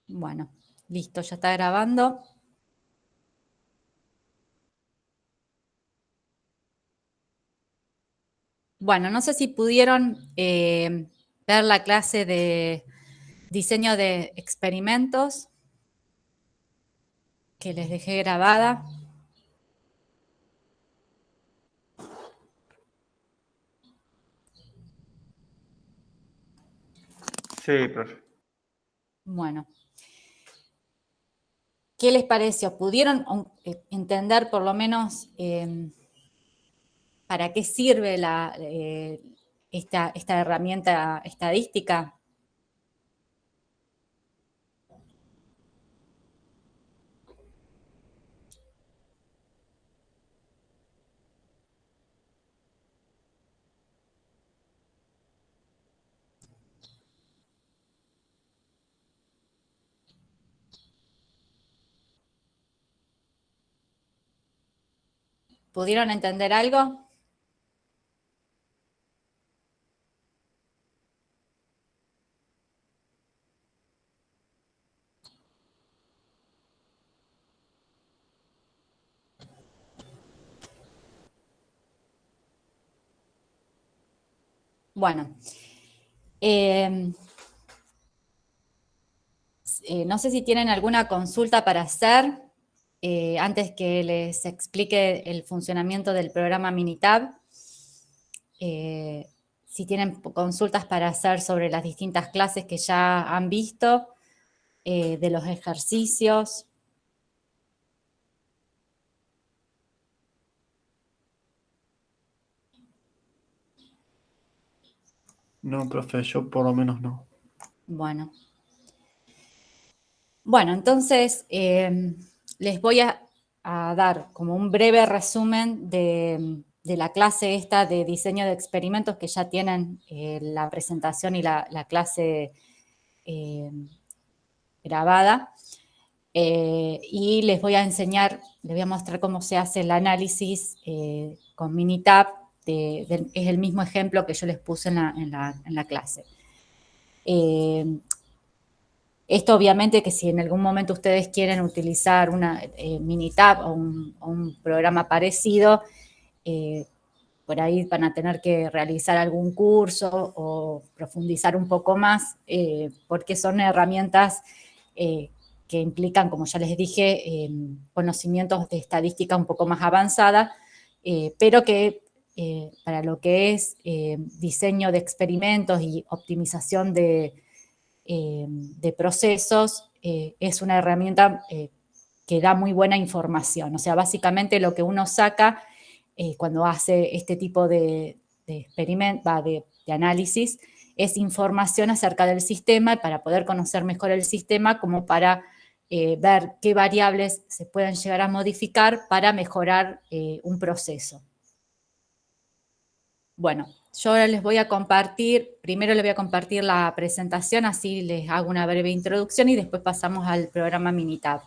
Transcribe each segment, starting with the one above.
Bueno, listo, ya está grabando. Bueno, no sé si pudieron ver la clase de diseño de experimentos que les dejé grabada. Sí, profe. Bueno, ¿qué les pareció? ¿Pudieron entender por lo menos para qué sirve esta herramienta estadística? ¿Pudieron entender algo? Bueno, no sé si tienen alguna consulta para hacer antes que les explique el funcionamiento del programa Minitab. Si tienen consultas para hacer sobre las distintas clases que ya han visto, de los ejercicios. No, profe, yo por lo menos no. Bueno. Bueno, entonces les voy a dar como un breve resumen de la clase esta de diseño de experimentos que ya tienen la presentación y la clase grabada. Y les voy a enseñar, les voy a mostrar cómo se hace el análisis con Minitab. Es el mismo ejemplo que yo les puse en la clase. Esto obviamente que si en algún momento ustedes quieren utilizar una Minitab o un programa parecido, por ahí van a tener que realizar algún curso o profundizar un poco más, porque son herramientas que implican, como ya les dije, conocimientos de estadística un poco más avanzada, pero que para lo que es diseño de experimentos y optimización de procesos, es una herramienta que da muy buena información. O sea, básicamente lo que uno saca cuando hace este tipo de análisis es información acerca del sistema para poder conocer mejor el sistema, como para ver qué variables se pueden llegar a modificar para mejorar un proceso. Bueno, yo ahora les voy a compartir, primero les voy a compartir la presentación, así les hago una breve introducción y después pasamos al programa Minitab.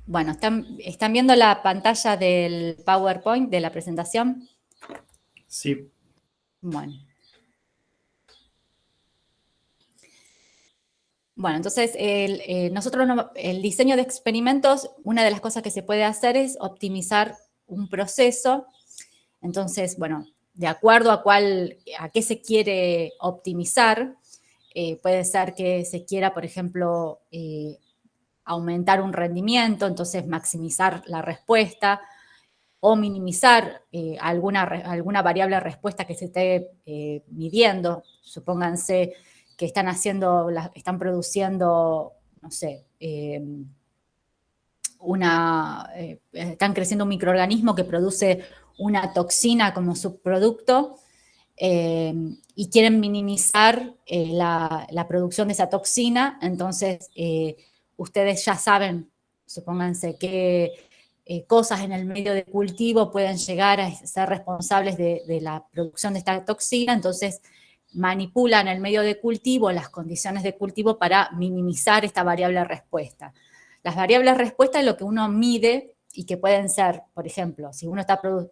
Bueno, ¿están viendo la pantalla del PowerPoint de la presentación? Sí. Bueno. Bueno, entonces nosotros el diseño de experimentos, una de las cosas que se puede hacer es optimizar un proceso. Entonces, bueno, de acuerdo a qué se quiere optimizar, puede ser que se quiera, por ejemplo, aumentar un rendimiento, entonces maximizar la respuesta o minimizar alguna variable de respuesta que se esté midiendo. Supónganse que están produciendo, no sé, están creciendo un microorganismo que produce una toxina como subproducto y quieren minimizar la producción de esa toxina, entonces ustedes ya saben, supónganse qué cosas en el medio de cultivo pueden llegar a ser responsables de la producción de esta toxina, entonces manipulan el medio de cultivo, las condiciones de cultivo para minimizar esta variable respuesta. Las variables respuesta es lo que uno mide y que pueden ser, por ejemplo, si uno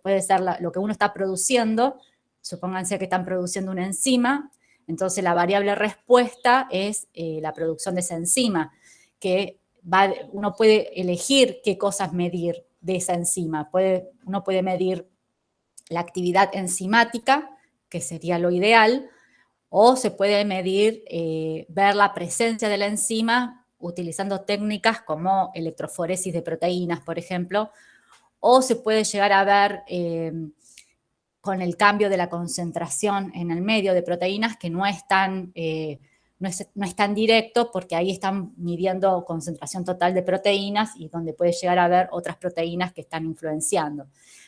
puede ser lo que uno está produciendo, supónganse que están produciendo una enzima, entonces la variable respuesta es la producción de esa enzima, que uno puede elegir qué cosas medir de esa enzima. Uno puede medir la actividad enzimática, que sería lo ideal, o se puede medir, ver la presencia de la enzima utilizando técnicas como electroforesis de proteínas, por ejemplo, o se puede llegar a ver con el cambio de la concentración en el medio de proteínas, que no es tan directo, porque ahí están midiendo concentración total de proteínas y donde puede llegar a haber otras proteínas que están influenciando.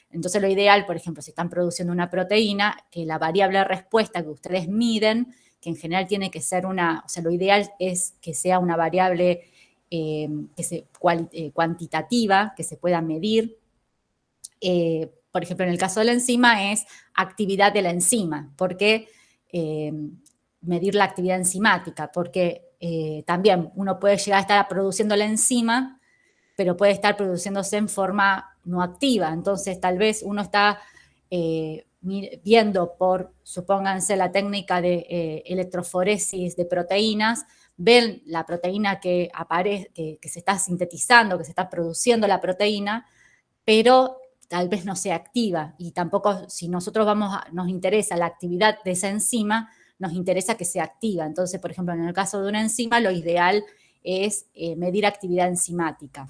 Entonces lo ideal, por ejemplo, si están produciendo una proteína, que la variable de respuesta que ustedes miden, que en general tiene que ser lo ideal es que sea una variable cuantitativa, que se pueda medir. Por ejemplo, en el caso de la enzima es actividad de la enzima, porque medir la actividad enzimática, porque también uno puede llegar a estar produciendo la enzima, pero puede estar produciéndose en forma no activa. Entonces, tal vez uno está viendo supónganse, la técnica de electroforesis de proteínas, ven la proteína que se está sintetizando, que se está produciendo la proteína, pero tal vez no sea activa, y tampoco, si nosotros nos interesa la actividad de esa enzima, nos interesa que sea activa. Entonces, por ejemplo, en el caso de una enzima, lo ideal es medir actividad enzimática.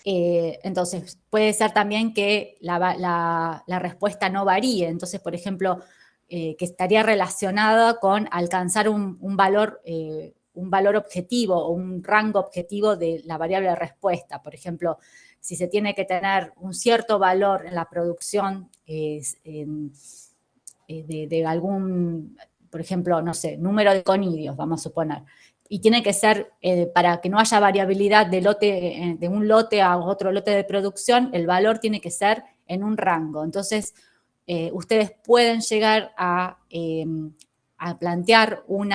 Entonces, puede ser también que la respuesta no varíe. Entonces, por ejemplo, que estaría relacionada con alcanzar un valor objetivo o un rango objetivo de la variable de respuesta. Por ejemplo, si se tiene que tener un cierto valor en la producción de algún, por ejemplo, no sé, número de conidios, vamos a suponer, y tiene que ser, para que no haya variabilidad de un lote a otro lote de producción, el valor tiene que ser en un rango. Entonces, ustedes pueden llegar a plantear un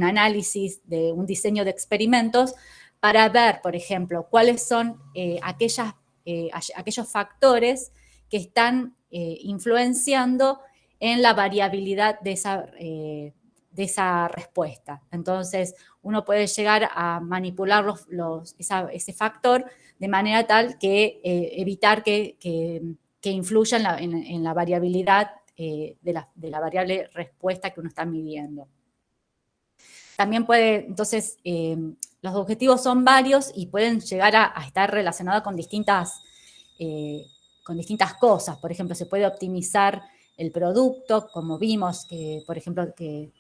análisis de un diseño de experimentos para ver, por ejemplo, cuáles son aquellos factores que están influenciando en la variabilidad de esa respuesta. Entonces, uno puede llegar a manipular ese factor de manera tal que evitar que influya en la variabilidad de la variable respuesta que uno está midiendo. También entonces, los objetivos son varios y pueden llegar a estar relacionados con distintas cosas. Por ejemplo, se puede optimizar el producto, como vimos, que, por ejemplo, que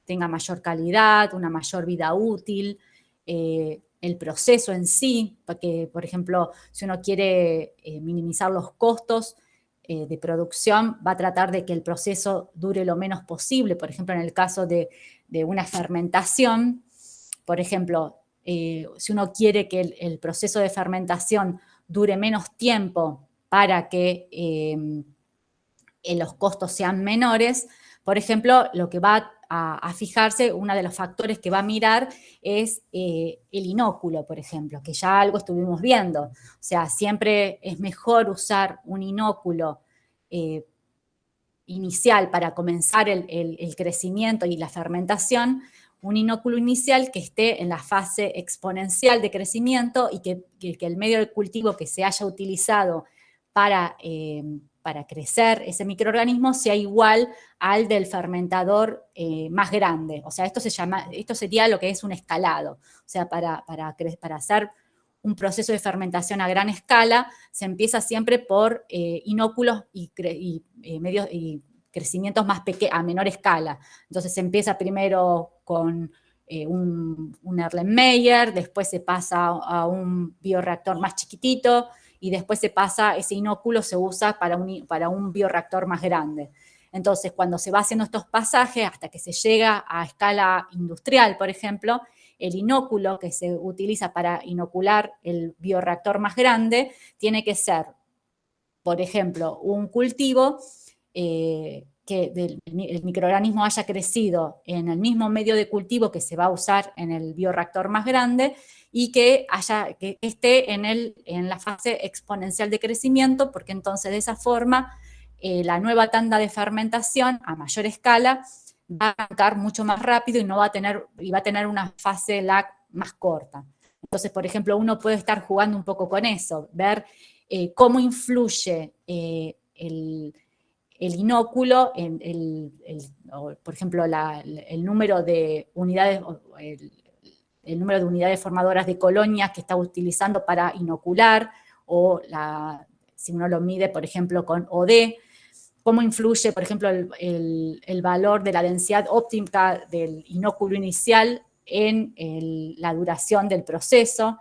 tenga mayor calidad, una mayor vida útil, el proceso en sí, porque, por ejemplo, si uno quiere minimizar los costos de producción, va a tratar de que el proceso dure lo menos posible. Por ejemplo, en el caso de una fermentación, por ejemplo, si uno quiere que el proceso de fermentación dure menos tiempo para que los costos sean menores, por ejemplo, lo que va a fijarse, uno de los factores que va a mirar es el inóculo, por ejemplo, que ya algo estuvimos viendo. O sea, siempre es mejor usar un inóculo inicial para comenzar el crecimiento y la fermentación, un inóculo inicial que esté en la fase exponencial de crecimiento y que el medio de cultivo que se haya utilizado para crecer ese microorganismo sea igual al del fermentador más grande. O sea, esto sería lo que es un escalado. O sea, para hacer un proceso de fermentación a gran escala, se empieza siempre por inóculos y crecimientos a menor escala. Entonces se empieza primero con un Erlenmeyer, después se pasa a un bioreactor más chiquitito y después ese inóculo se usa para un bioreactor más grande. Entonces, cuando se va haciendo estos pasajes hasta que se llega a escala industrial, por ejemplo, el inóculo que se utiliza para inocular el bioreactor más grande tiene que ser, por ejemplo, un cultivo que el microorganismo haya crecido en el mismo medio de cultivo que se va a usar en el bioreactor más grande y que esté en la fase exponencial de crecimiento, porque entonces de esa forma la nueva tanda de fermentación a mayor escala va a arrancar mucho más rápido y va a tener una fase lag más corta. Entonces, por ejemplo, uno puede estar jugando un poco con eso, ver cómo influye el inóculo, por ejemplo, el número de unidades, el número de unidades formadoras de colonias que está utilizando para inocular, o si uno lo mide, por ejemplo, con OD, cómo influye, por ejemplo, el valor de la densidad óptima del inóculo inicial en la duración del proceso,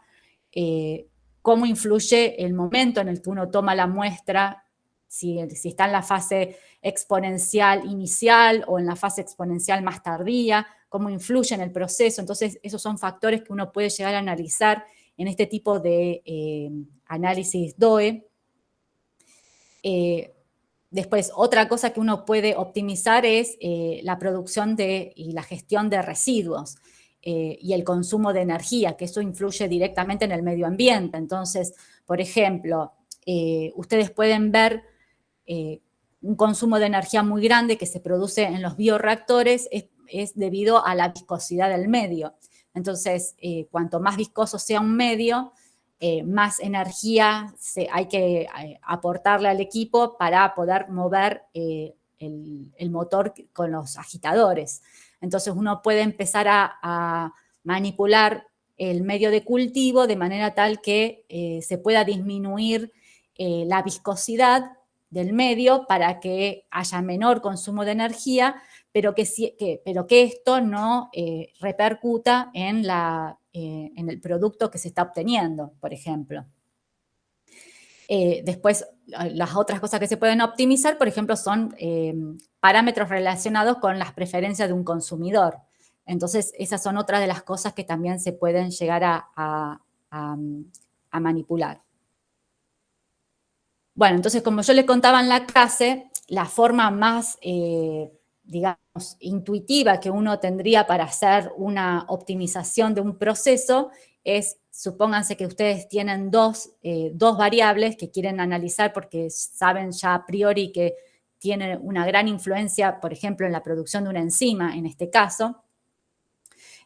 cómo influye el momento en el que uno toma la muestra, si está en la fase exponencial inicial o en la fase exponencial más tardía, cómo influye en el proceso. Entonces, esos son factores que uno puede llegar a analizar en este tipo de análisis DOE. Después, otra cosa que uno puede optimizar es la producción y la gestión de residuos y el consumo de energía, que eso influye directamente en el medio ambiente. Entonces, por ejemplo, ustedes pueden ver un consumo de energía muy grande que se produce en los bioreactores es debido a la viscosidad del medio. Entonces, cuanto más viscoso sea un medio, más energía hay que aportarle al equipo para poder mover el motor con los agitadores. Entonces uno puede empezar a manipular el medio de cultivo de manera tal que se pueda disminuir la viscosidad del medio para que haya menor consumo de energía, pero que esto no repercuta en el producto que se está obteniendo, por ejemplo. Después, las otras cosas que se pueden optimizar, por ejemplo, son parámetros relacionados con las preferencias de un consumidor. Entonces, esas son otras de las cosas que también se pueden llegar a manipular. Bueno, entonces, como yo les contaba en la clase, la forma más, digamos, intuitiva que uno tendría para hacer una optimización de un proceso es, supónganse que ustedes tienen dos variables que quieren analizar porque saben ya a priori que tienen una gran influencia, por ejemplo, en la producción de una enzima, en este caso.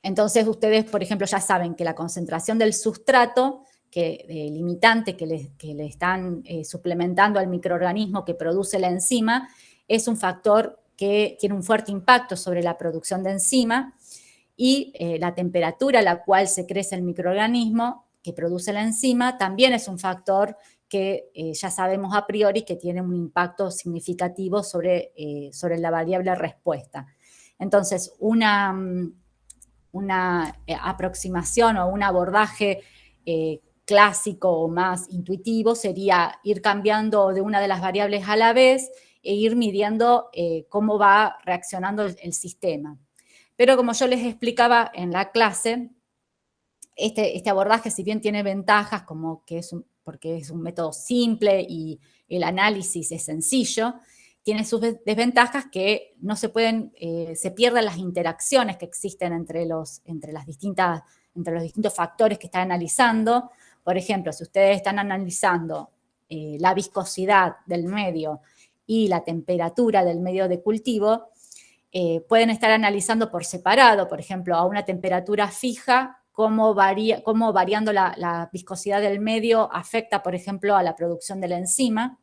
Entonces, ustedes, por ejemplo, ya saben que la concentración del sustrato limitante que le están suplementando al microorganismo que produce la enzima es un factor que tiene un fuerte impacto sobre la producción de enzima, y la temperatura a la cual se crece el microorganismo que produce la enzima también es un factor que ya sabemos a priori que tiene un impacto significativo sobre la variable respuesta. Entonces, una aproximación o un abordaje clásico o más intuitivo sería ir cambiando de una de las variables a la vez e ir midiendo cómo va reaccionando el sistema. Pero como yo les explicaba en la clase, este abordaje, si bien tiene ventajas, como que porque es un método simple y el análisis es sencillo, tiene sus desventajas que no se pueden, se pierden las interacciones que existen entre los distintos factores que están analizando. Por ejemplo, si ustedes están analizando la viscosidad del medio y la temperatura del medio de cultivo, pueden estar analizando por separado, por ejemplo, a una temperatura fija, cómo variando la viscosidad del medio afecta, por ejemplo, a la producción de la enzima.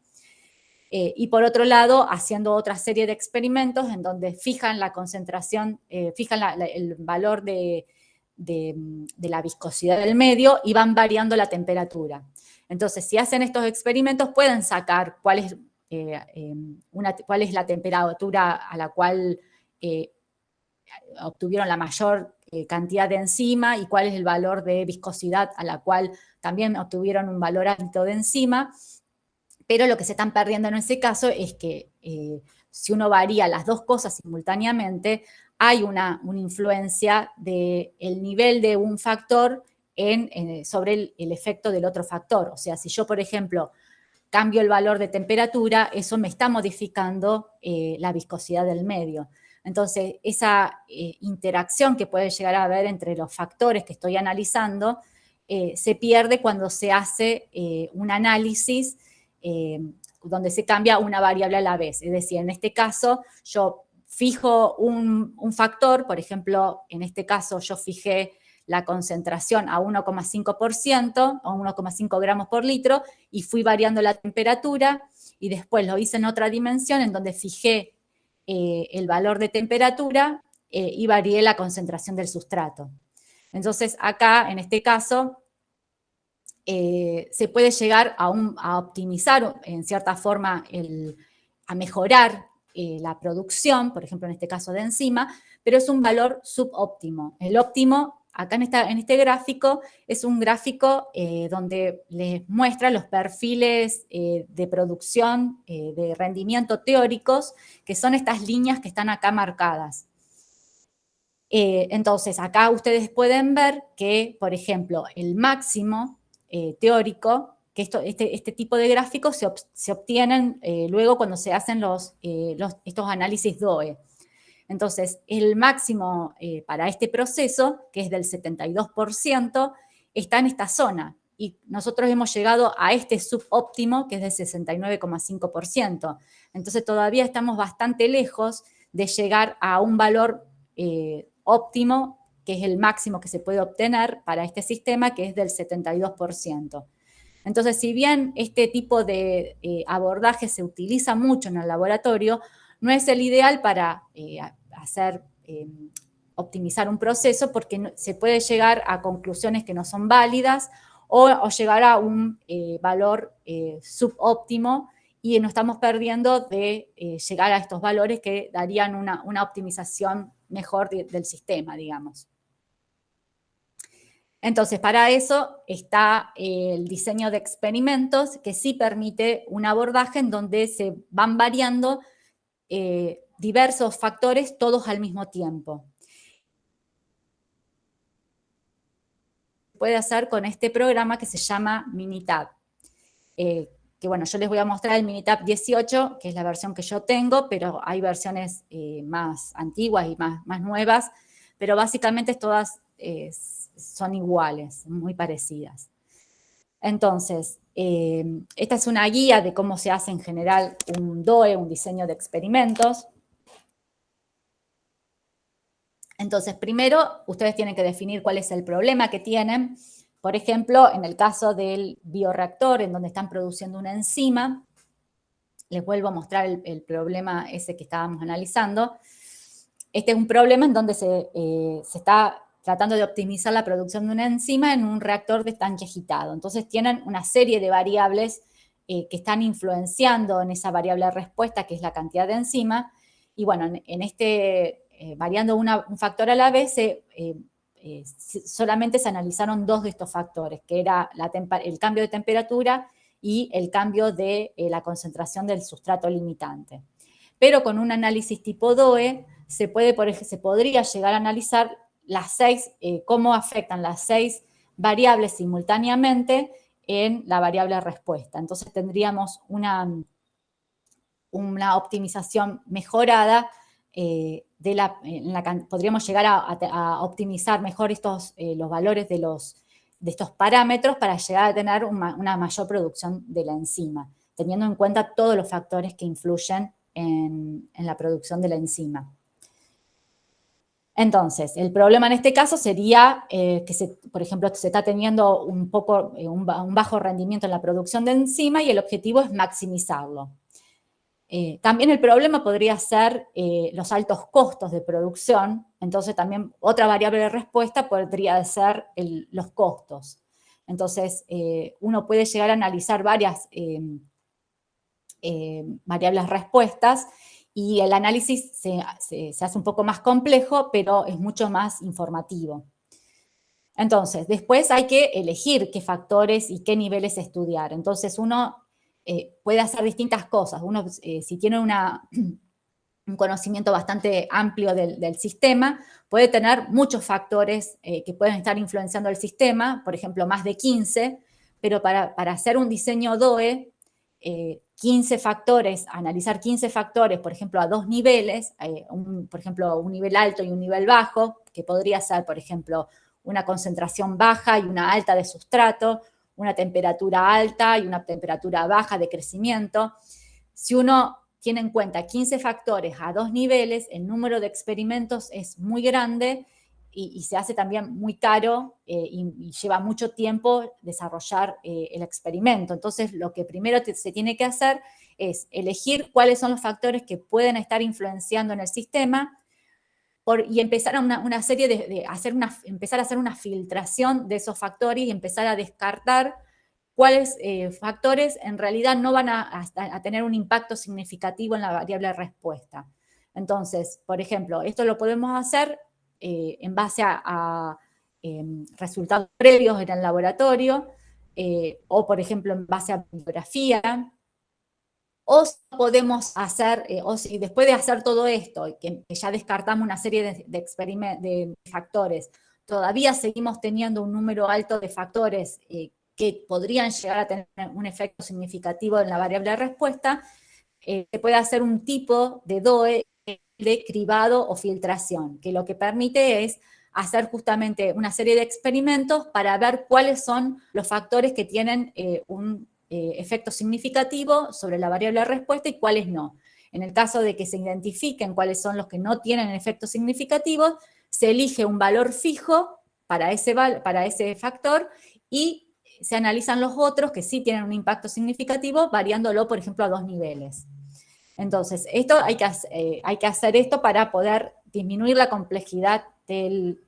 Y por otro lado, haciendo otra serie de experimentos en donde fijan la concentración, fijan el valor de la viscosidad del medio y van variando la temperatura. Entonces, si hacen estos experimentos, pueden sacar cuál es la temperatura a la cual obtuvieron la mayor cantidad de enzima y cuál es el valor de viscosidad a la cual también obtuvieron un valor alto de enzima. Pero lo que se están perdiendo en ese caso es que si uno varía las dos cosas simultáneamente, hay una influencia del nivel de un factor sobre el efecto del otro factor. O sea, si yo, por ejemplo, cambio el valor de temperatura, eso me está modificando la viscosidad del medio. Entonces, esa interacción que puede llegar a haber entre los factores que estoy analizando se pierde cuando se hace un análisis donde se cambia una variable a la vez. Es decir, en este caso, yo fijo un factor, por ejemplo, en este caso yo fijé la concentración a 1,5% o 1,5 gramos por litro y fui variando la temperatura y después lo hice en otra dimensión en donde fijé el valor de temperatura y varié la concentración del sustrato. Entonces, acá, en este caso, se puede llegar a optimizar, en cierta forma, a mejorar la producción, por ejemplo, en este caso de enzima, pero es un valor subóptimo. El óptimo, acá en este gráfico, es un gráfico donde les muestra los perfiles de producción, de rendimiento teóricos, que son estas líneas que están acá marcadas. Entonces, acá ustedes pueden ver que, por ejemplo, el máximo teórico, que este tipo de gráficos se obtienen luego cuando se hacen estos análisis DOE. Entonces, el máximo para este proceso, que es del 72%, está en esta zona. Y nosotros hemos llegado a este subóptimo, que es del 69,5%. Entonces, todavía estamos bastante lejos de llegar a un valor óptimo, que es el máximo que se puede obtener para este sistema, que es del 72%. Entonces, si bien este tipo de abordaje se utiliza mucho en el laboratorio, no es el ideal para optimizar un proceso porque se puede llegar a conclusiones que no son válidas o llegar a un valor subóptimo y nos estamos perdiendo de llegar a estos valores que darían una optimización mejor del sistema, digamos. Entonces, para eso está el diseño de experimentos que sí permite un abordaje en donde se van variando diversos factores todos al mismo tiempo. Puede hacer con este programa que se llama Minitab. Que bueno, yo les voy a mostrar el Minitab 18, que es la versión que yo tengo, pero hay versiones más antiguas y más nuevas, pero básicamente todas son iguales, muy parecidas. Entonces, esta es una guía de cómo se hace en general un DOE, un diseño de experimentos. Entonces, primero, ustedes tienen que definir cuál es el problema que tienen. Por ejemplo, en el caso del bioreactor, en donde están produciendo una enzima, les vuelvo a mostrar el problema ese que estábamos analizando. Este es un problema en donde se está tratando de optimizar la producción de una enzima en un reactor de estanque agitado. Entonces, tienen una serie de variables que están influenciando en esa variable de respuesta, que es la cantidad de enzima. Y bueno, variando un factor a la vez, solamente se analizaron dos de estos factores, que era el cambio de temperatura y el cambio de la concentración del sustrato limitante. Pero con un análisis tipo DOE se podría llegar a analizar cómo afectan las 6 variables simultáneamente en la variable respuesta. Entonces tendríamos una optimización mejorada podríamos llegar a optimizar mejor los valores de estos parámetros para llegar a tener una mayor producción de la enzima, teniendo en cuenta todos los factores que influyen en la producción de la enzima. Entonces, el problema en este caso sería por ejemplo, se está teniendo un bajo rendimiento en la producción de enzima y el objetivo es maximizarlo. También el problema podría ser los altos costos de producción, entonces también otra variable de respuesta podría ser los costos. Entonces, uno puede llegar a analizar varias variables respuestas y el análisis se hace un poco más complejo, pero es mucho más informativo. Entonces, después hay que elegir qué factores y qué niveles estudiar. Entonces, uno puede hacer distintas cosas. Uno, si tiene un conocimiento bastante amplio del sistema, puede tener muchos factores que pueden estar influenciando el sistema, por ejemplo, más de 15, pero para hacer un diseño DOE 15 factores, analizar 15 factores, por ejemplo, a 2 niveles, por ejemplo, un nivel alto y un nivel bajo, que podría ser, por ejemplo, una concentración baja y una alta de sustrato, una temperatura alta y una temperatura baja de crecimiento. Si uno tiene en cuenta 15 factores a 2 niveles, el número de experimentos es muy grande y se hace también muy caro y lleva mucho tiempo desarrollar el experimento. Entonces, lo que primero se tiene que hacer es elegir cuáles son los factores que pueden estar influenciando en el sistema y empezar una serie empezar a hacer una filtración de esos factores y empezar a descartar cuáles factores en realidad no van a tener un impacto significativo en la variable respuesta. Entonces, por ejemplo, esto lo podemos hacer en base a resultados previos en el laboratorio, o por ejemplo en base a bibliografía, o podemos hacer, o si después de hacer todo esto, que ya descartamos una serie de factores, todavía seguimos teniendo un número alto de factores que podrían llegar a tener un efecto significativo en la variable de respuesta, se puede hacer un tipo de DOE de cribado o filtración, que lo que permite es hacer justamente una serie de experimentos para ver cuáles son los factores que tienen un efecto significativo sobre la variable de respuesta y cuáles no. En el caso de que se identifiquen cuáles son los que no tienen efectos significativos, se elige un valor fijo para ese factor y se analizan los otros que sí tienen un impacto significativo, variándolo, por ejemplo, a 2 niveles. Entonces, hay que hacer esto para poder disminuir la complejidad del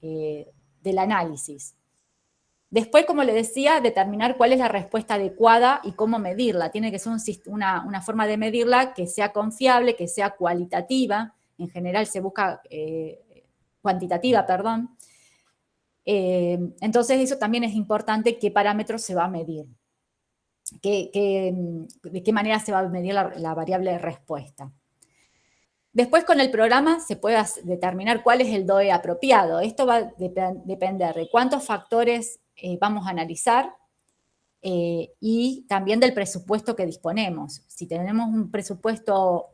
análisis. Después, como le decía, determinar cuál es la respuesta adecuada y cómo medirla. Tiene que ser una forma de medirla que sea confiable, que sea cualitativa. En general se busca cuantitativa, perdón. Entonces, eso también es importante, qué parámetros se va a medir. De qué manera se va a medir la variable de respuesta. Después, con el programa se puede determinar cuál es el DOE apropiado. Esto va a depender de cuántos factores vamos a analizar y también del presupuesto que disponemos. Si tenemos un presupuesto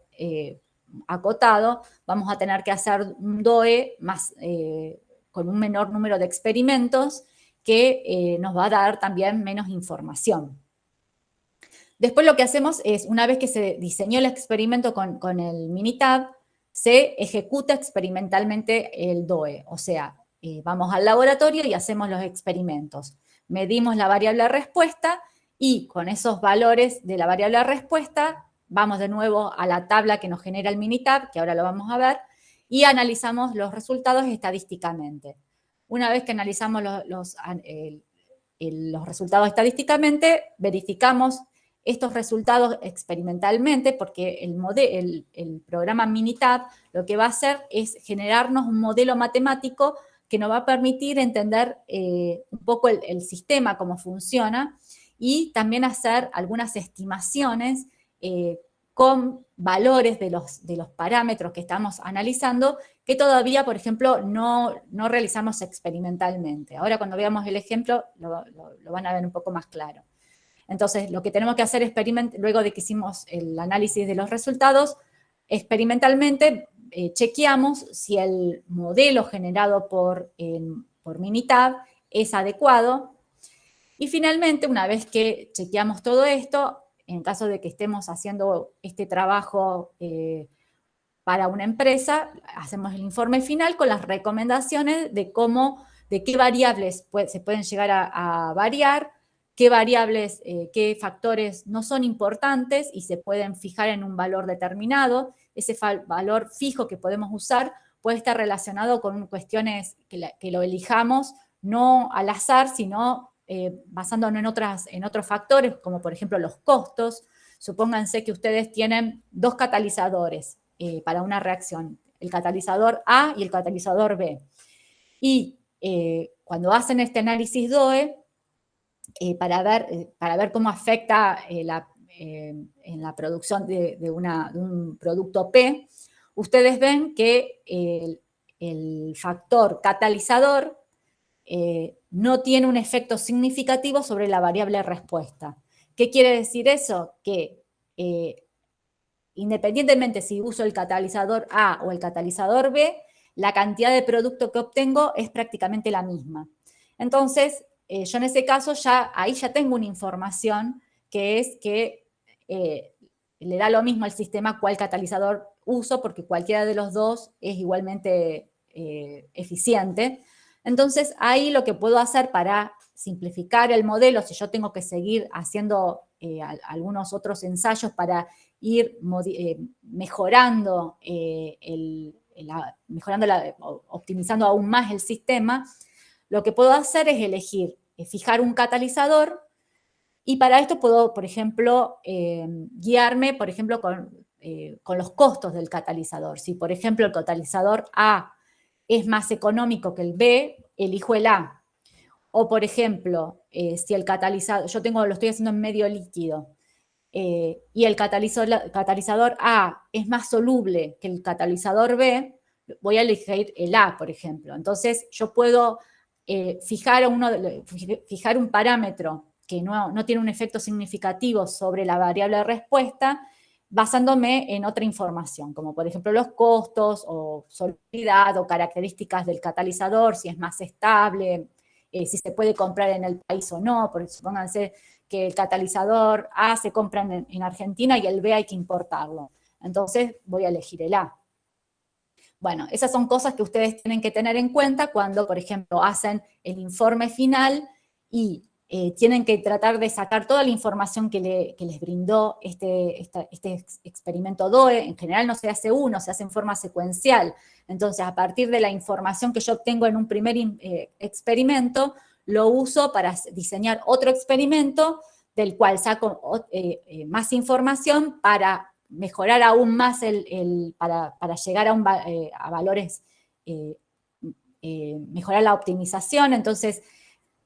acotado, vamos a tener que hacer un DOE con un menor número de experimentos que nos va a dar también menos información. Después lo que hacemos es, una vez que se diseñó el experimento con el Minitab, se ejecuta experimentalmente el DOE. O sea, vamos al laboratorio y hacemos los experimentos. Medimos la variable de respuesta y con esos valores de la variable de respuesta vamos de nuevo a la tabla que nos genera el Minitab, que ahora lo vamos a ver, y analizamos los resultados estadísticamente. Una vez que analizamos los resultados estadísticamente, verificamos estos resultados experimentalmente, porque el programa Minitab lo que va a hacer es generarnos un modelo matemático que nos va a permitir entender un poco el sistema, cómo funciona, y también hacer algunas estimaciones con valores de los parámetros que estamos analizando, que todavía, por ejemplo, no realizamos experimentalmente. Ahora, cuando veamos el ejemplo, lo van a ver un poco más claro. Entonces, lo que tenemos que hacer luego de que hicimos el análisis de los resultados, experimentalmente chequeamos si el modelo generado por Minitab es adecuado. Y finalmente, una vez que chequeamos todo esto, en caso de que estemos haciendo este trabajo para una empresa, hacemos el informe final con las recomendaciones de qué variables se pueden llegar a variar, qué variables, qué factores no son importantes y se pueden fijar en un valor determinado. Ese valor fijo que podemos usar puede estar relacionado con cuestiones que lo elijamos, no al azar, sino basándonos en otros factores, como por ejemplo los costos. Supónganse que ustedes tienen 2 catalizadores para una reacción, el catalizador A y el catalizador B. Y cuando hacen este análisis DOE, para ver cómo afecta en la producción de un producto P, ustedes ven que el factor catalizador no tiene un efecto significativo sobre la variable respuesta. ¿Qué quiere decir eso? Que independientemente si uso el catalizador A o el catalizador B, la cantidad de producto que obtengo es prácticamente la misma. Entonces, yo en ese caso ahí ya tengo una información que es que le da lo mismo al sistema cuál catalizador uso, porque cualquiera de los dos es igualmente eficiente. Entonces, ahí lo que puedo hacer para simplificar el modelo, si yo tengo que seguir haciendo algunos otros ensayos para ir mejorando, optimizando aún más el sistema, lo que puedo hacer es elegir, fijar un catalizador, y para esto puedo, por ejemplo, guiarme, por ejemplo, con los costos del catalizador. Si, por ejemplo, el catalizador A es más económico que el B, elijo el A. O, por ejemplo, si el catalizador, lo estoy haciendo en medio líquido, y el catalizador A es más soluble que el catalizador B, voy a elegir el A, por ejemplo. Entonces, yo puedo fijar un parámetro que no tiene un efecto significativo sobre la variable de respuesta, basándome en otra información, como por ejemplo los costos o solubilidad o características del catalizador, si es más estable, si se puede comprar en el país o no, porque supónganse que el catalizador A se compra en Argentina y el B hay que importarlo. Entonces voy a elegir el A. Bueno, esas son cosas que ustedes tienen que tener en cuenta cuando, por ejemplo, hacen el informe final y tienen que tratar de sacar toda la información que les brindó este experimento DOE. En general no se hace uno, se hace en forma secuencial. Entonces, a partir de la información que yo obtengo en un primer experimento, lo uso para diseñar otro experimento del cual saco más información para mejorar aún más para llegar a valores, mejorar la optimización. Entonces,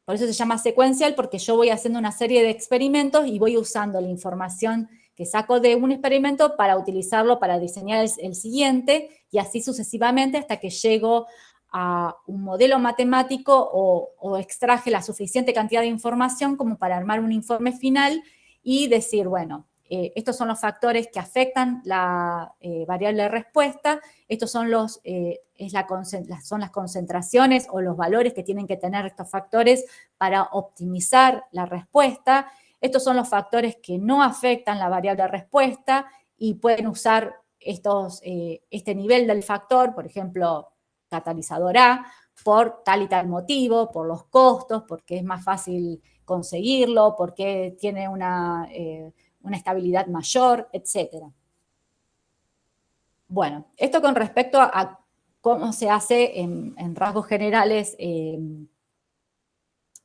por eso se llama secuencial, porque yo voy haciendo una serie de experimentos y voy usando la información que saco de un experimento para utilizarlo para diseñar el siguiente, y así sucesivamente hasta que llego a un modelo matemático o extraje la suficiente cantidad de información como para armar un informe final y decir, bueno, estos son los factores que afectan la variable de respuesta, estos son son las concentraciones o los valores que tienen que tener estos factores para optimizar la respuesta, estos son los factores que no afectan la variable de respuesta y pueden usar este nivel del factor, por ejemplo, catalizador A, por tal y tal motivo, por los costos, porque es más fácil conseguirlo, porque tiene una estabilidad mayor, etc. Bueno, esto con respecto a cómo se hace en rasgos generales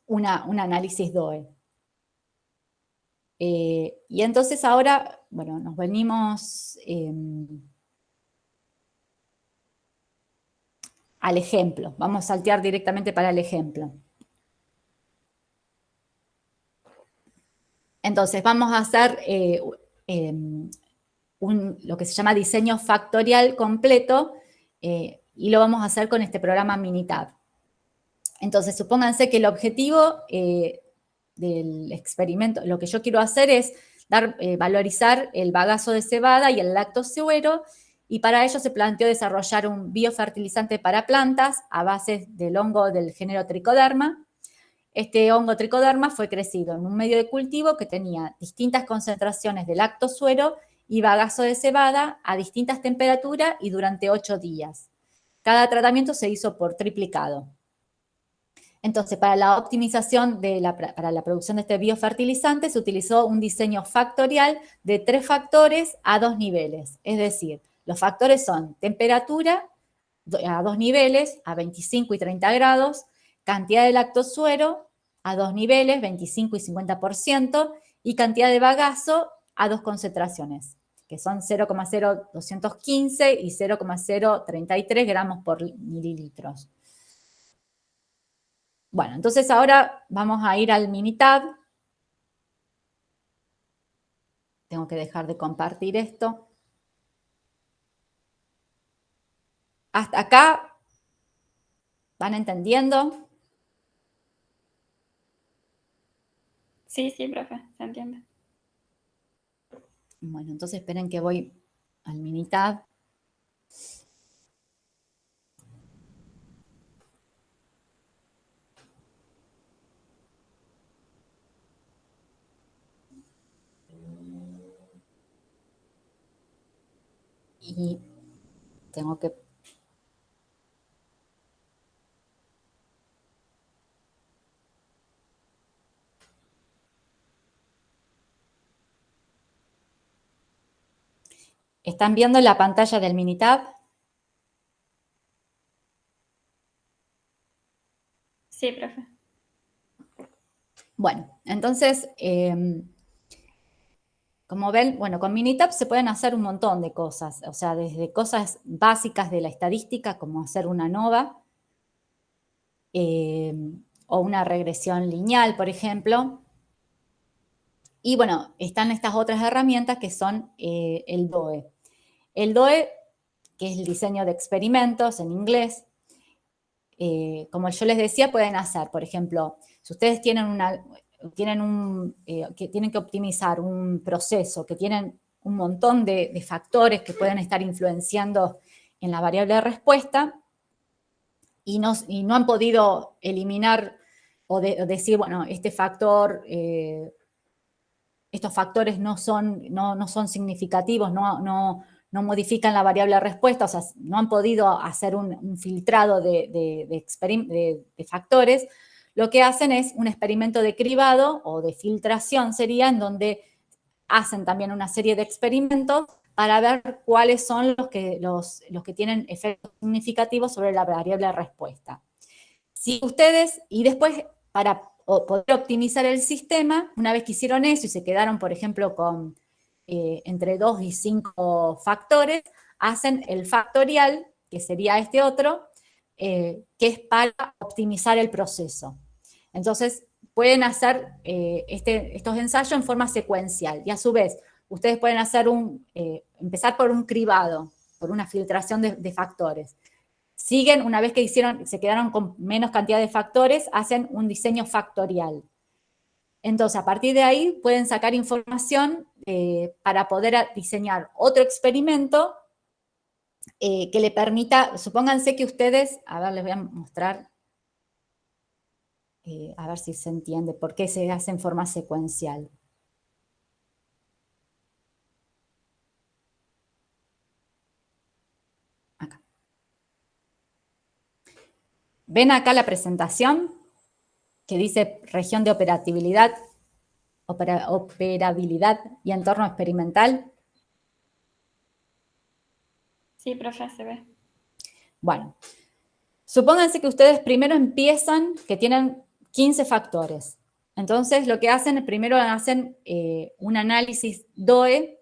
un análisis DOE. Y entonces ahora, bueno, nos venimos al ejemplo. Vamos a saltear directamente para el ejemplo. Entonces vamos a hacer lo que se llama diseño factorial completo y lo vamos a hacer con este programa Minitab. Entonces, supónganse que el objetivo del experimento, lo que yo quiero hacer es valorizar el bagazo de cebada y el lactosuero, y para ello se planteó desarrollar un biofertilizante para plantas a base del hongo del género Trichoderma. Este hongo Trichoderma fue crecido en un medio de cultivo que tenía distintas concentraciones de lactosuero y bagazo de cebada a distintas temperaturas y durante 8 días. Cada tratamiento se hizo por triplicado. Entonces, para la optimización para la producción de este biofertilizante se utilizó un diseño factorial de 3 factores a 2 niveles. Es decir, los factores son temperatura a 2 niveles, a 25 y 30 grados, cantidad de lactosuero a 2 niveles, 25 y 50%, y cantidad de bagazo a 2 concentraciones, que son 0,0215 y 0,033 gramos por mililitros. Bueno, entonces ahora vamos a ir al Minitab. Tengo que dejar de compartir esto. Hasta acá, ¿van entendiendo? Sí, profe, se entiende. Bueno, entonces esperen que voy al Minitab. Y tengo que... ¿Están viendo la pantalla del Minitab? Sí, profe. Bueno, entonces, como ven, bueno, con Minitab se pueden hacer un montón de cosas, o sea, desde cosas básicas de la estadística, como hacer una ANOVA, o una regresión lineal, por ejemplo. Y bueno, están estas otras herramientas que son el DOE. El DOE, que es el diseño de experimentos en inglés, como yo les decía, pueden hacer, por ejemplo, si ustedes tienen que tienen que optimizar un proceso, que tienen un montón de factores que pueden estar influenciando en la variable de respuesta y no han podido eliminar o decir, bueno, este factor, estos factores no son significativos, no modifican la variable de respuesta, o sea, no han podido hacer un filtrado de factores, lo que hacen es un experimento de cribado o de filtración sería en donde hacen también una serie de experimentos para ver cuáles son los que tienen efectos significativos sobre la variable de respuesta. Si ustedes, y después para poder optimizar el sistema, una vez que hicieron eso y se quedaron, por ejemplo, con entre 2 y 5 factores, hacen el factorial, que sería este otro, que es para optimizar el proceso. Entonces, pueden hacer estos ensayos en forma secuencial y a su vez, ustedes pueden hacer empezar por un cribado, por una filtración de factores. Siguen, una vez que se quedaron con menos cantidad de factores, hacen un diseño factorial. Entonces, a partir de ahí pueden sacar información para poder diseñar otro experimento que le permita, supónganse que ustedes, a ver, les voy a mostrar, a ver si se entiende por qué se hace en forma secuencial. Acá. ¿Ven acá la presentación que dice región de operabilidad y entorno experimental? Sí, profe, se ve. Bueno, supónganse que ustedes primero empiezan, que tienen 15 factores. Entonces, lo que hacen, primero hacen un análisis DOE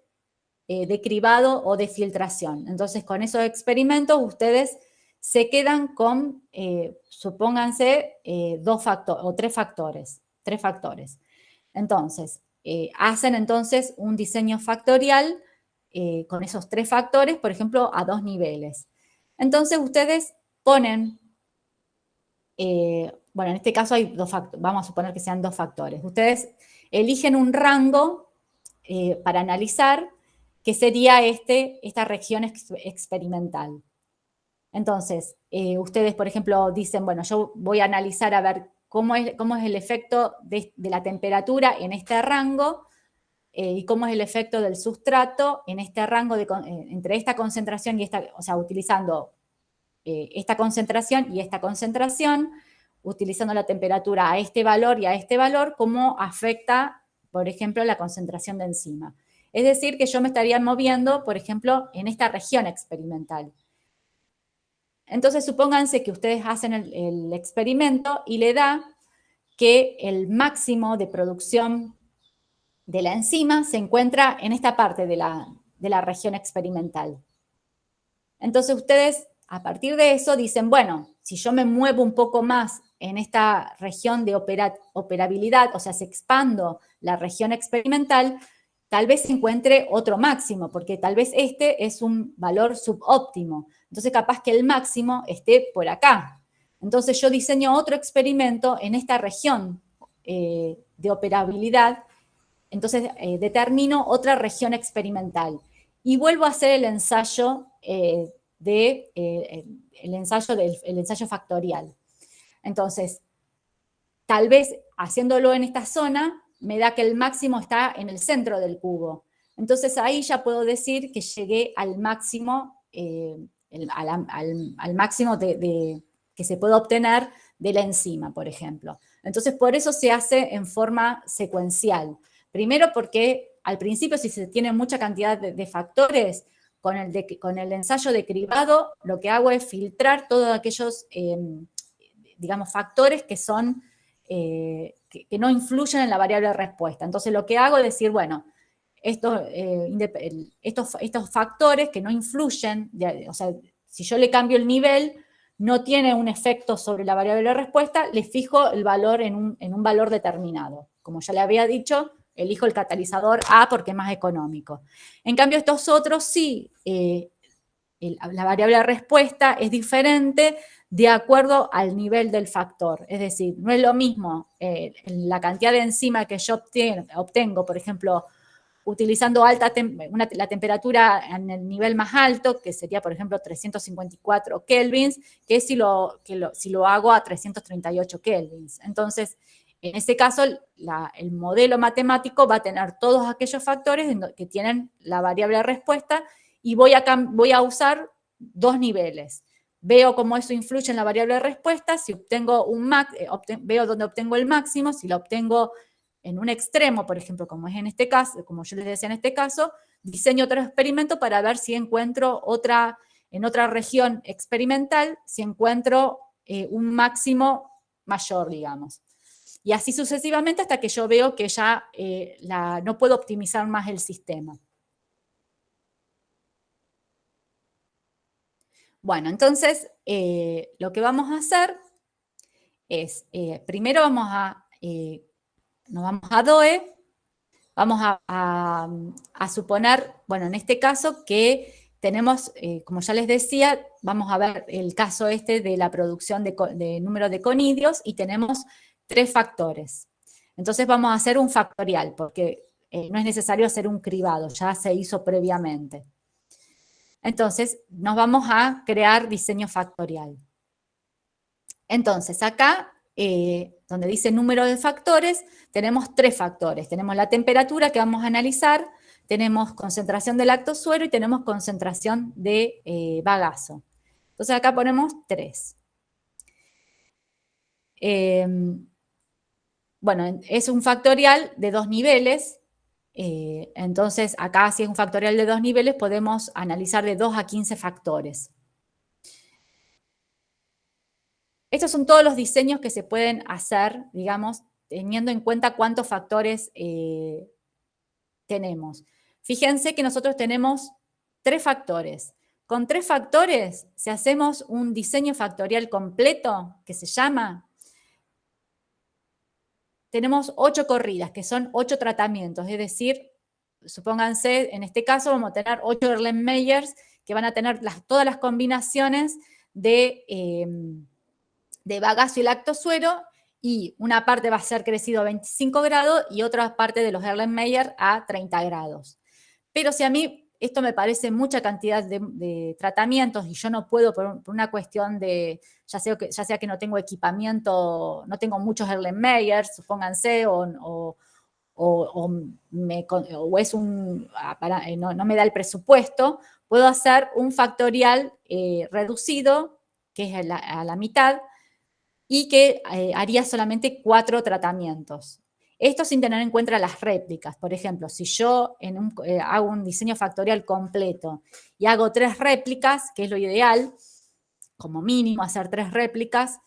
de cribado o de filtración. Entonces, con esos experimentos, ustedes se quedan con, supónganse, 2 factores o 3 factores. 3 factores. Entonces, hacen entonces un diseño factorial con esos 3 factores, por ejemplo, a 2 niveles. Entonces, ustedes ponen, bueno, en este caso hay 2 factores, vamos a suponer que sean 2 factores. Ustedes eligen un rango para analizar, que sería esta región experimental. Entonces, ustedes, por ejemplo, dicen, bueno, yo voy a analizar a ver cómo es el efecto de la temperatura en este rango y cómo es el efecto del sustrato en este rango entre esta concentración y esta, o sea, utilizando esta concentración y esta concentración, utilizando la temperatura a este valor y a este valor, cómo afecta, por ejemplo, la concentración de enzima. Es decir, que yo me estaría moviendo, por ejemplo, en esta región experimental. Entonces, supónganse que ustedes hacen el experimento y le da que el máximo de producción de la enzima se encuentra en esta parte de la región experimental. Entonces, ustedes, a partir de eso, dicen, bueno, si yo me muevo un poco más en esta región de operabilidad, o sea, si expando la región experimental, tal vez se encuentre otro máximo, porque tal vez este es un valor subóptimo. Entonces, capaz que el máximo esté por acá. Entonces, yo diseño otro experimento en esta región de operabilidad entonces determino otra región experimental y vuelvo a hacer el ensayo el ensayo factorial. Entonces, tal vez haciéndolo en esta zona me da que el máximo está en el centro del cubo. Entonces ahí ya puedo decir que llegué al máximo, al máximo que se puede obtener de la enzima, por ejemplo. Entonces por eso se hace en forma secuencial. Primero porque al principio si se tiene mucha cantidad de factores, con el ensayo de cribado lo que hago es filtrar todos aquellos, digamos, factores que son que no influyen en la variable de respuesta. Entonces lo que hago es decir, bueno, estos factores que no influyen, o sea, si yo le cambio el nivel, no tiene un efecto sobre la variable de respuesta, le fijo el valor en un valor determinado. Como ya le había dicho, elijo el catalizador A porque es más económico. En cambio, estos otros sí, la variable de respuesta es diferente de acuerdo al nivel del factor. Es decir, no es lo mismo la cantidad de enzima que yo obtengo, por ejemplo, utilizando la temperatura en el nivel más alto, que sería, por ejemplo, 354 kelvins, que si lo hago a 338 kelvins. Entonces, en ese caso, el modelo matemático va a tener todos aquellos factores que tienen la variable de respuesta y voy a usar dos niveles. Veo cómo eso influye en la variable de respuesta, si obtengo veo dónde obtengo el máximo, si lo obtengo en un extremo, por ejemplo, como es en este caso, como yo les decía en este caso, diseño otro experimento para ver si encuentro en otra región experimental, si encuentro un máximo mayor, digamos. Y así sucesivamente hasta que yo veo que ya no puedo optimizar más el sistema. Bueno, entonces lo que vamos a hacer es, primero nos vamos a DOE, vamos a suponer, bueno, en este caso que tenemos, como ya les decía, vamos a ver el caso este de la producción de número de conidios y tenemos 3 factores. Entonces vamos a hacer un factorial porque no es necesario hacer un cribado, ya se hizo previamente. Entonces nos vamos a crear diseño factorial. Entonces acá, donde dice número de factores, tenemos 3 factores. Tenemos la temperatura que vamos a analizar, tenemos concentración de lactosuero y tenemos concentración de bagazo. Entonces acá ponemos 3. Bueno, es un factorial de 2 niveles. Entonces acá si es un factorial de 2 niveles podemos analizar de 2 a 15 factores. Estos son todos los diseños que se pueden hacer, digamos, teniendo en cuenta cuántos factores tenemos. Fíjense que nosotros tenemos 3 factores. Con 3 factores, si hacemos un diseño factorial completo, que se llama, tenemos 8 corridas, que son 8 tratamientos. Es decir, supónganse, en este caso vamos a tener 8 Erlenmeyers que van a tener todas las combinaciones de bagazo y lactosuero, y una parte va a ser crecido a 25 grados y otra parte de los Erlenmeyer a 30 grados. Pero si a mí esto me parece mucha cantidad de tratamientos y yo no puedo por una cuestión de, ya sea que no tengo equipamiento, no tengo muchos Erlenmeyer, supónganse, no me da el presupuesto, puedo hacer un factorial reducido, que es a la mitad, y que haría solamente 4 tratamientos. Esto sin tener en cuenta las réplicas. Por ejemplo, si yo hago un diseño factorial completo y hago 3 réplicas, que es lo ideal, como mínimo hacer 3 réplicas,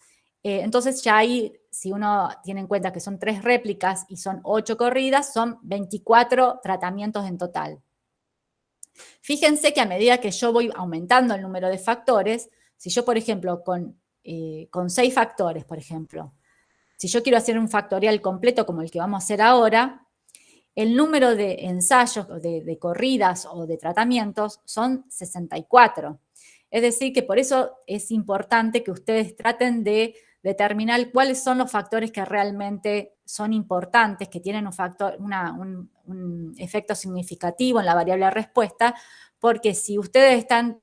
entonces ya ahí, si uno tiene en cuenta que son 3 réplicas y son 8 corridas, son 24 tratamientos en total. Fíjense que a medida que yo voy aumentando el número de factores, si yo, por ejemplo, con 6 factores, por ejemplo, si yo quiero hacer un factorial completo como el que vamos a hacer ahora, el número de ensayos, de corridas o de tratamientos son 64. Es decir, que por eso es importante que ustedes traten de determinar cuáles son los factores que realmente son importantes, que tienen un efecto significativo en la variable respuesta, porque si ustedes están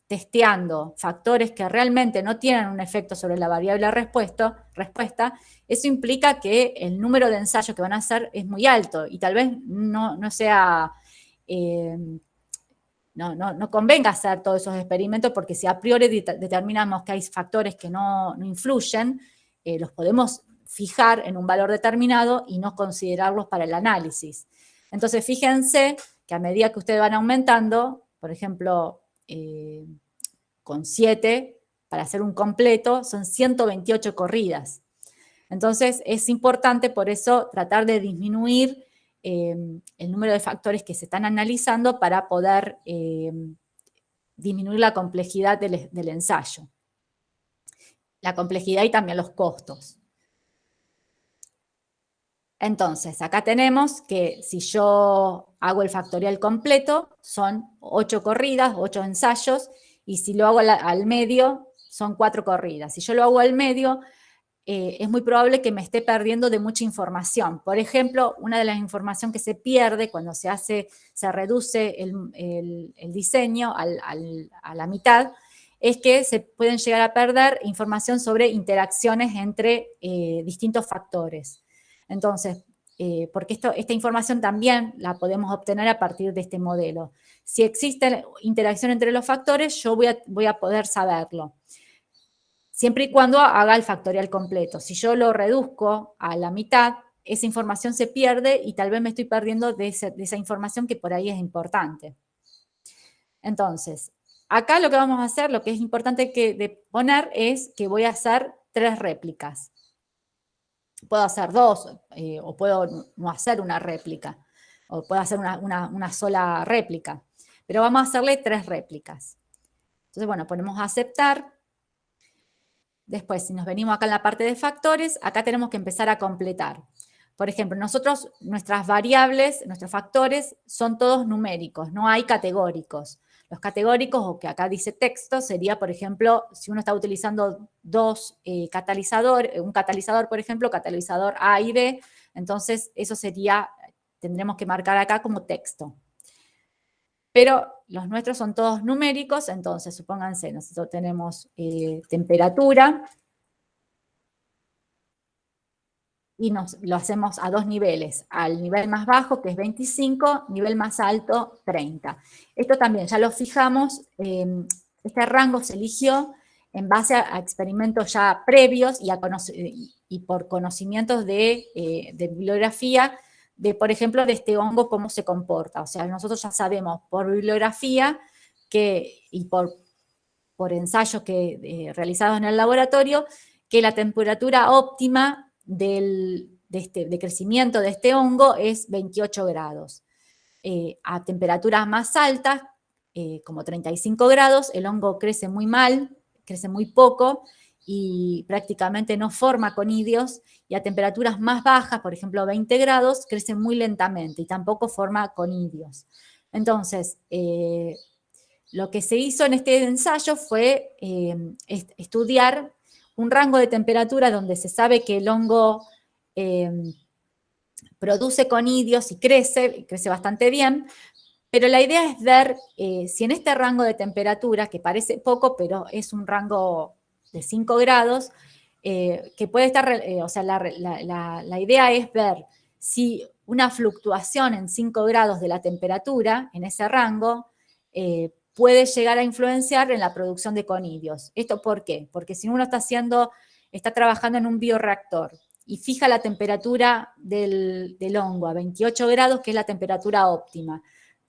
testeando factores que realmente no tienen un efecto sobre la variable respuesta, eso implica que el número de ensayos que van a hacer es muy alto y tal vez no sea... no convenga hacer todos esos experimentos porque si a priori determinamos que hay factores que no influyen, los podemos fijar en un valor determinado y no considerarlos para el análisis. Entonces, fíjense que a medida que ustedes van aumentando, por ejemplo, con 7, para hacer un completo, son 128 corridas. Entonces, es importante por eso tratar de disminuir el número de factores que se están analizando para poder disminuir la complejidad del ensayo. La complejidad y también los costos. Entonces, acá tenemos que si yo hago el factorial completo, son 8 corridas, 8 ensayos, y si lo hago al medio, son 4 corridas. Si yo lo hago al medio, es muy probable que me esté perdiendo de mucha información. Por ejemplo, una de las informaciones que se pierde cuando se reduce el diseño a la mitad, es que se pueden llegar a perder información sobre interacciones entre distintos factores. Entonces, porque esta información también la podemos obtener a partir de este modelo. Si existe interacción entre los factores, yo voy a poder saberlo. Siempre y cuando haga el factorial completo. Si yo lo reduzco a la mitad, esa información se pierde y tal vez me estoy perdiendo de esa información que por ahí es importante. Entonces, acá lo que vamos a hacer, lo que es importante de poner es que voy a hacer 3 réplicas. Puedo hacer 2 o puedo no hacer una réplica o puedo hacer una sola réplica. Pero vamos a hacerle 3 réplicas. Entonces, bueno, ponemos aceptar. Después, si nos venimos acá en la parte de factores, acá tenemos que empezar a completar. Por ejemplo, nuestras variables, nuestros factores, son todos numéricos, no hay categóricos. Los categóricos, o que acá dice texto, sería, por ejemplo, si uno está utilizando un catalizador, por ejemplo, catalizador A y B, entonces eso tendremos que marcar acá como texto. Pero los nuestros son todos numéricos, entonces supónganse, nosotros tenemos temperatura y lo hacemos a 2 niveles, al nivel más bajo que es 25, nivel más alto 30. Esto también ya lo fijamos, este rango se eligió en base a experimentos ya previos y por conocimientos de bibliografía, por ejemplo, de este hongo, cómo se comporta. O sea, nosotros ya sabemos por bibliografía y por ensayos realizados en el laboratorio, que la temperatura óptima de crecimiento de este hongo es 28 grados. A temperaturas más altas, como 35 grados, el hongo crece muy mal, crece muy poco, y prácticamente no forma conidios, y a temperaturas más bajas, por ejemplo 20 grados, crece muy lentamente y tampoco forma conidios. Entonces, lo que se hizo en este ensayo fue estudiar un rango de temperatura donde se sabe que el hongo produce conidios y crece bastante bien, pero la idea es ver si en este rango de temperatura, que parece poco, pero es un rango de 5 grados, que puede estar, o sea, la idea es ver si una fluctuación en 5 grados de la temperatura, en ese rango, puede llegar a influenciar en la producción de conidios. ¿Esto por qué? Porque si uno está trabajando en un bioreactor y fija la temperatura del hongo a 28 grados, que es la temperatura óptima,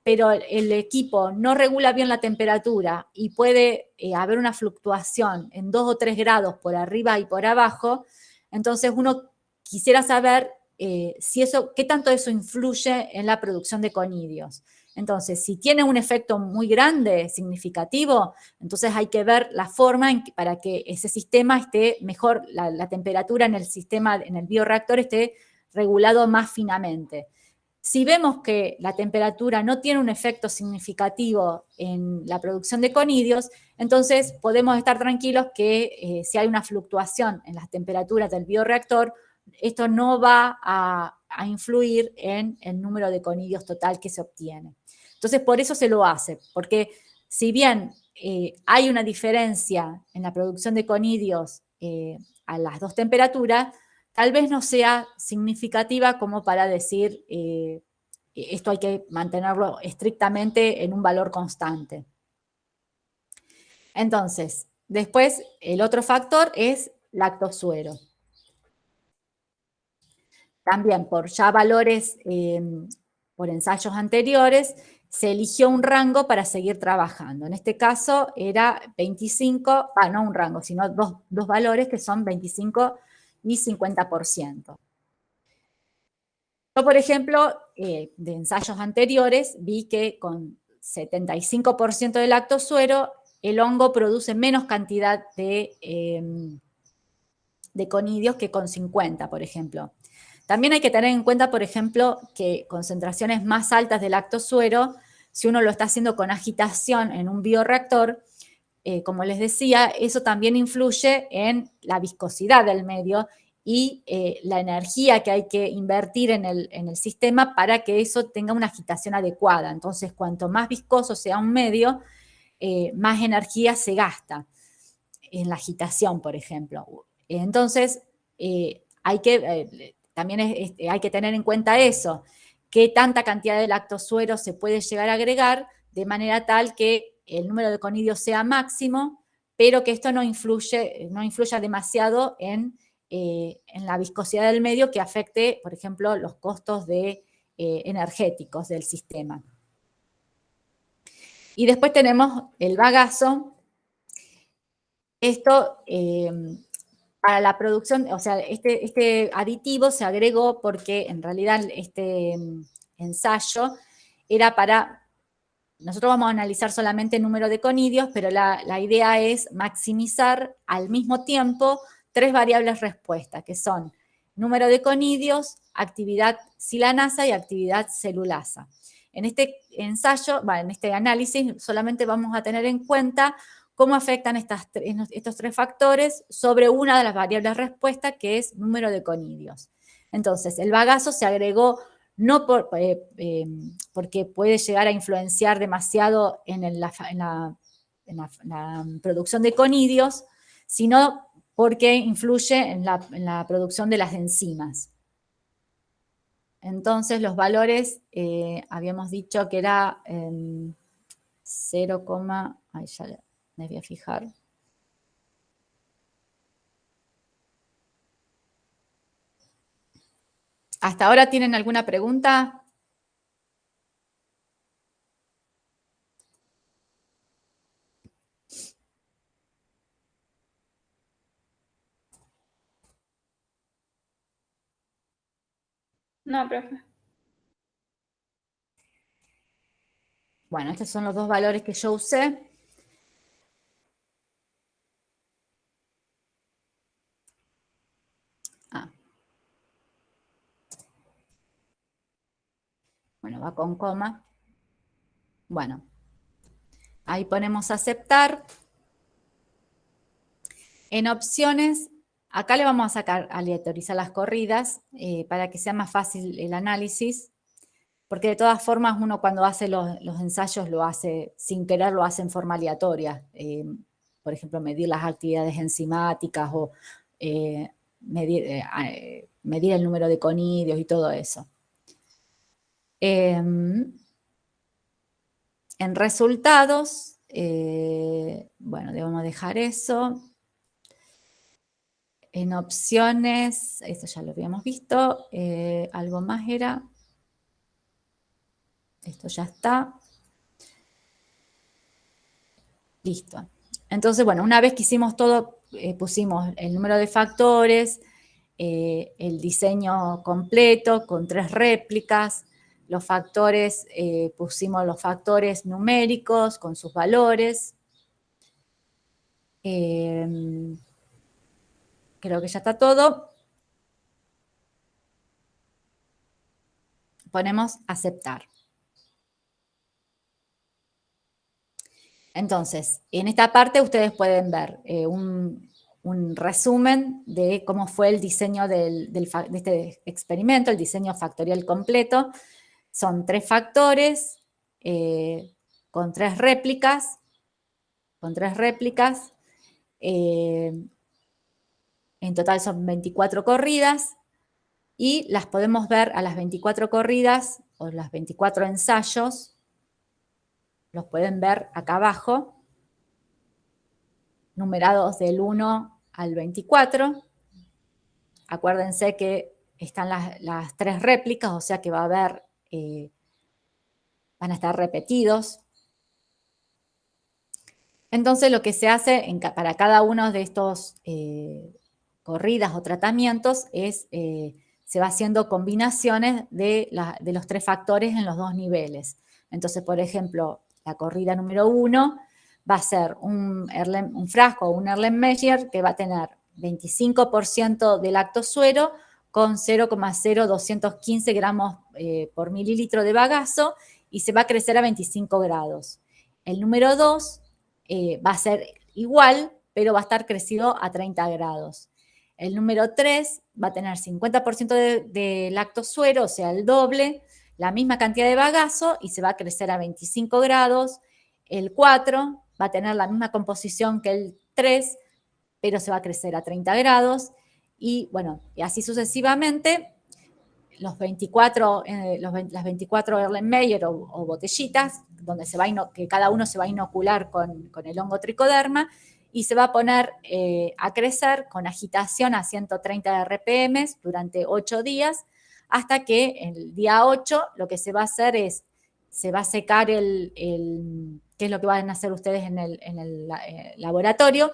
pero el equipo no regula bien la temperatura y puede haber una fluctuación en 2 o 3 grados por arriba y por abajo, entonces uno quisiera saber qué tanto eso influye en la producción de conidios. Entonces, si tiene un efecto muy grande, significativo, entonces hay que ver la forma para que ese sistema esté mejor, la temperatura en el sistema, en el bioreactor esté regulado más finamente. Si vemos que la temperatura no tiene un efecto significativo en la producción de conidios, entonces podemos estar tranquilos que si hay una fluctuación en las temperaturas del bioreactor, esto no va a influir en el número de conidios total que se obtiene. Entonces, por eso se lo hace, porque si bien hay una diferencia en la producción de conidios a las dos temperaturas, tal vez no sea significativa como para decir esto hay que mantenerlo estrictamente en un valor constante. Entonces, después el otro factor es lactosuero. También por ya valores, por ensayos anteriores, se eligió un rango para seguir trabajando. En este caso era 25, no un rango, sino dos valores que son 25 y 50%. Yo, por ejemplo, de ensayos anteriores, vi que con 75% de lactosuero, el hongo produce menos cantidad de conidios que con 50, por ejemplo. También hay que tener en cuenta, por ejemplo, que concentraciones más altas de lactosuero, si uno lo está haciendo con agitación en un bioreactor, como les decía, eso también influye en la viscosidad del medio y la energía que hay que invertir en el sistema para que eso tenga una agitación adecuada. Entonces, cuanto más viscoso sea un medio, más energía se gasta en la agitación, por ejemplo. Entonces, también hay que tener en cuenta eso, qué tanta cantidad de lactosuero se puede llegar a agregar de manera tal que el número de conidios sea máximo, pero que esto no influya demasiado en la viscosidad del medio que afecte, por ejemplo, los costos energéticos del sistema. Y después tenemos el bagazo. Esto, para la producción, o sea, este aditivo se agregó porque en realidad este ensayo era nosotros vamos a analizar solamente el número de conidios, pero la idea es maximizar al mismo tiempo 3 variables respuesta, que son número de conidios, actividad silanasa y actividad celulasa. En este ensayo, en este análisis, solamente vamos a tener en cuenta cómo afectan estos 3 factores sobre una de las variables respuesta, que es número de conidios. Entonces, el bagazo se agregó no porque puede llegar a influenciar demasiado en la producción de conidios, sino porque influye en la producción de las enzimas. Entonces, los valores, habíamos dicho que era 0, ahí ya me voy a fijar. ¿Hasta ahora tienen alguna pregunta? No, profe. Bueno, estos son los 2 valores que yo usé. Bueno, va con coma. Bueno, ahí ponemos aceptar. En opciones, acá le vamos a sacar aleatorizar las corridas para que sea más fácil el análisis, porque de todas formas uno cuando hace los ensayos lo hace, sin querer lo hace en forma aleatoria. Por ejemplo, medir las actividades enzimáticas o medir el número de conidios y todo eso. En resultados, bueno, debemos dejar eso. En opciones, esto ya lo habíamos visto, algo más era, esto ya está. Listo. Entonces, bueno, una vez que hicimos todo, pusimos el número de factores, el diseño completo con 3 réplicas, los factores, pusimos los factores numéricos con sus valores. Creo que ya está todo. ponemos aceptar. Entonces, en esta parte ustedes pueden ver un resumen de cómo fue el diseño de este experimento, el diseño factorial completo. Son 3 factores con 3 réplicas. En total son 24 corridas y las podemos ver a las 24 corridas o las 24 ensayos. Los pueden ver acá abajo, numerados del 1 al 24. Acuérdense que están las 3 réplicas, o sea que va a haber, van a estar repetidos. Entonces lo que se hace para cada uno de estos corridas o tratamientos es, se va haciendo combinaciones de los 3 factores en los 2 niveles. Entonces, por ejemplo, la corrida número 1 va a ser un frasco o un Erlenmeyer que va a tener 25% de lactosuero con 0,0215 gramos por mililitro de bagazo y se va a crecer a 25 grados. El número 2 va a ser igual, pero va a estar crecido a 30 grados. El número 3 va a tener 50% de lactosuero, o sea, el doble, la misma cantidad de bagazo y se va a crecer a 25 grados. El 4 va a tener la misma composición que el 3, pero se va a crecer a 30 grados. Y bueno, y así sucesivamente, las 24 Erlenmeyer o botellitas, donde que cada uno se va a inocular con el hongo tricoderma y se va a poner a crecer con agitación a 130 RPM durante 8 días, hasta que el día 8 lo que se va a hacer es, se va a secar ¿qué es lo que van a hacer ustedes en el laboratorio?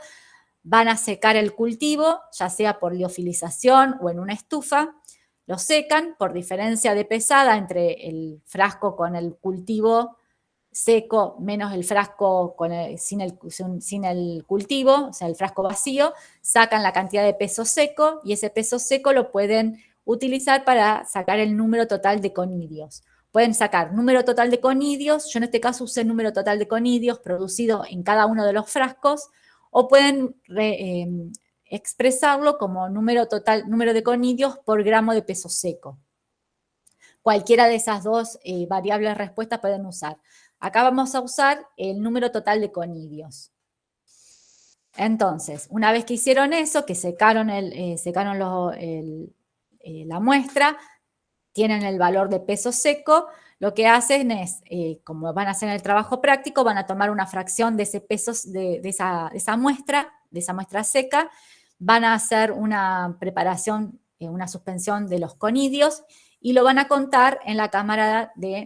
Van a secar el cultivo, ya sea por liofilización o en una estufa. Lo secan por diferencia de pesada entre el frasco con el cultivo seco menos el frasco sin el cultivo, o sea, el frasco vacío, sacan la cantidad de peso seco y ese peso seco lo pueden utilizar para sacar el número total de conidios. Pueden sacar número total de conidios, yo en este caso usé número total de conidios producido en cada uno de los frascos, o pueden expresarlo como número de conidios por gramo de peso seco. Cualquiera de esas dos variables de respuesta pueden usar. Acá vamos a usar el número total de conidios. Entonces, una vez que hicieron eso, que secaron la muestra, tienen el valor de peso seco, lo que hacen es, como van a hacer el trabajo práctico, van a tomar una fracción de ese peso, de esa muestra seca, van a hacer una preparación, una suspensión de los conidios y lo van a contar en la cámara de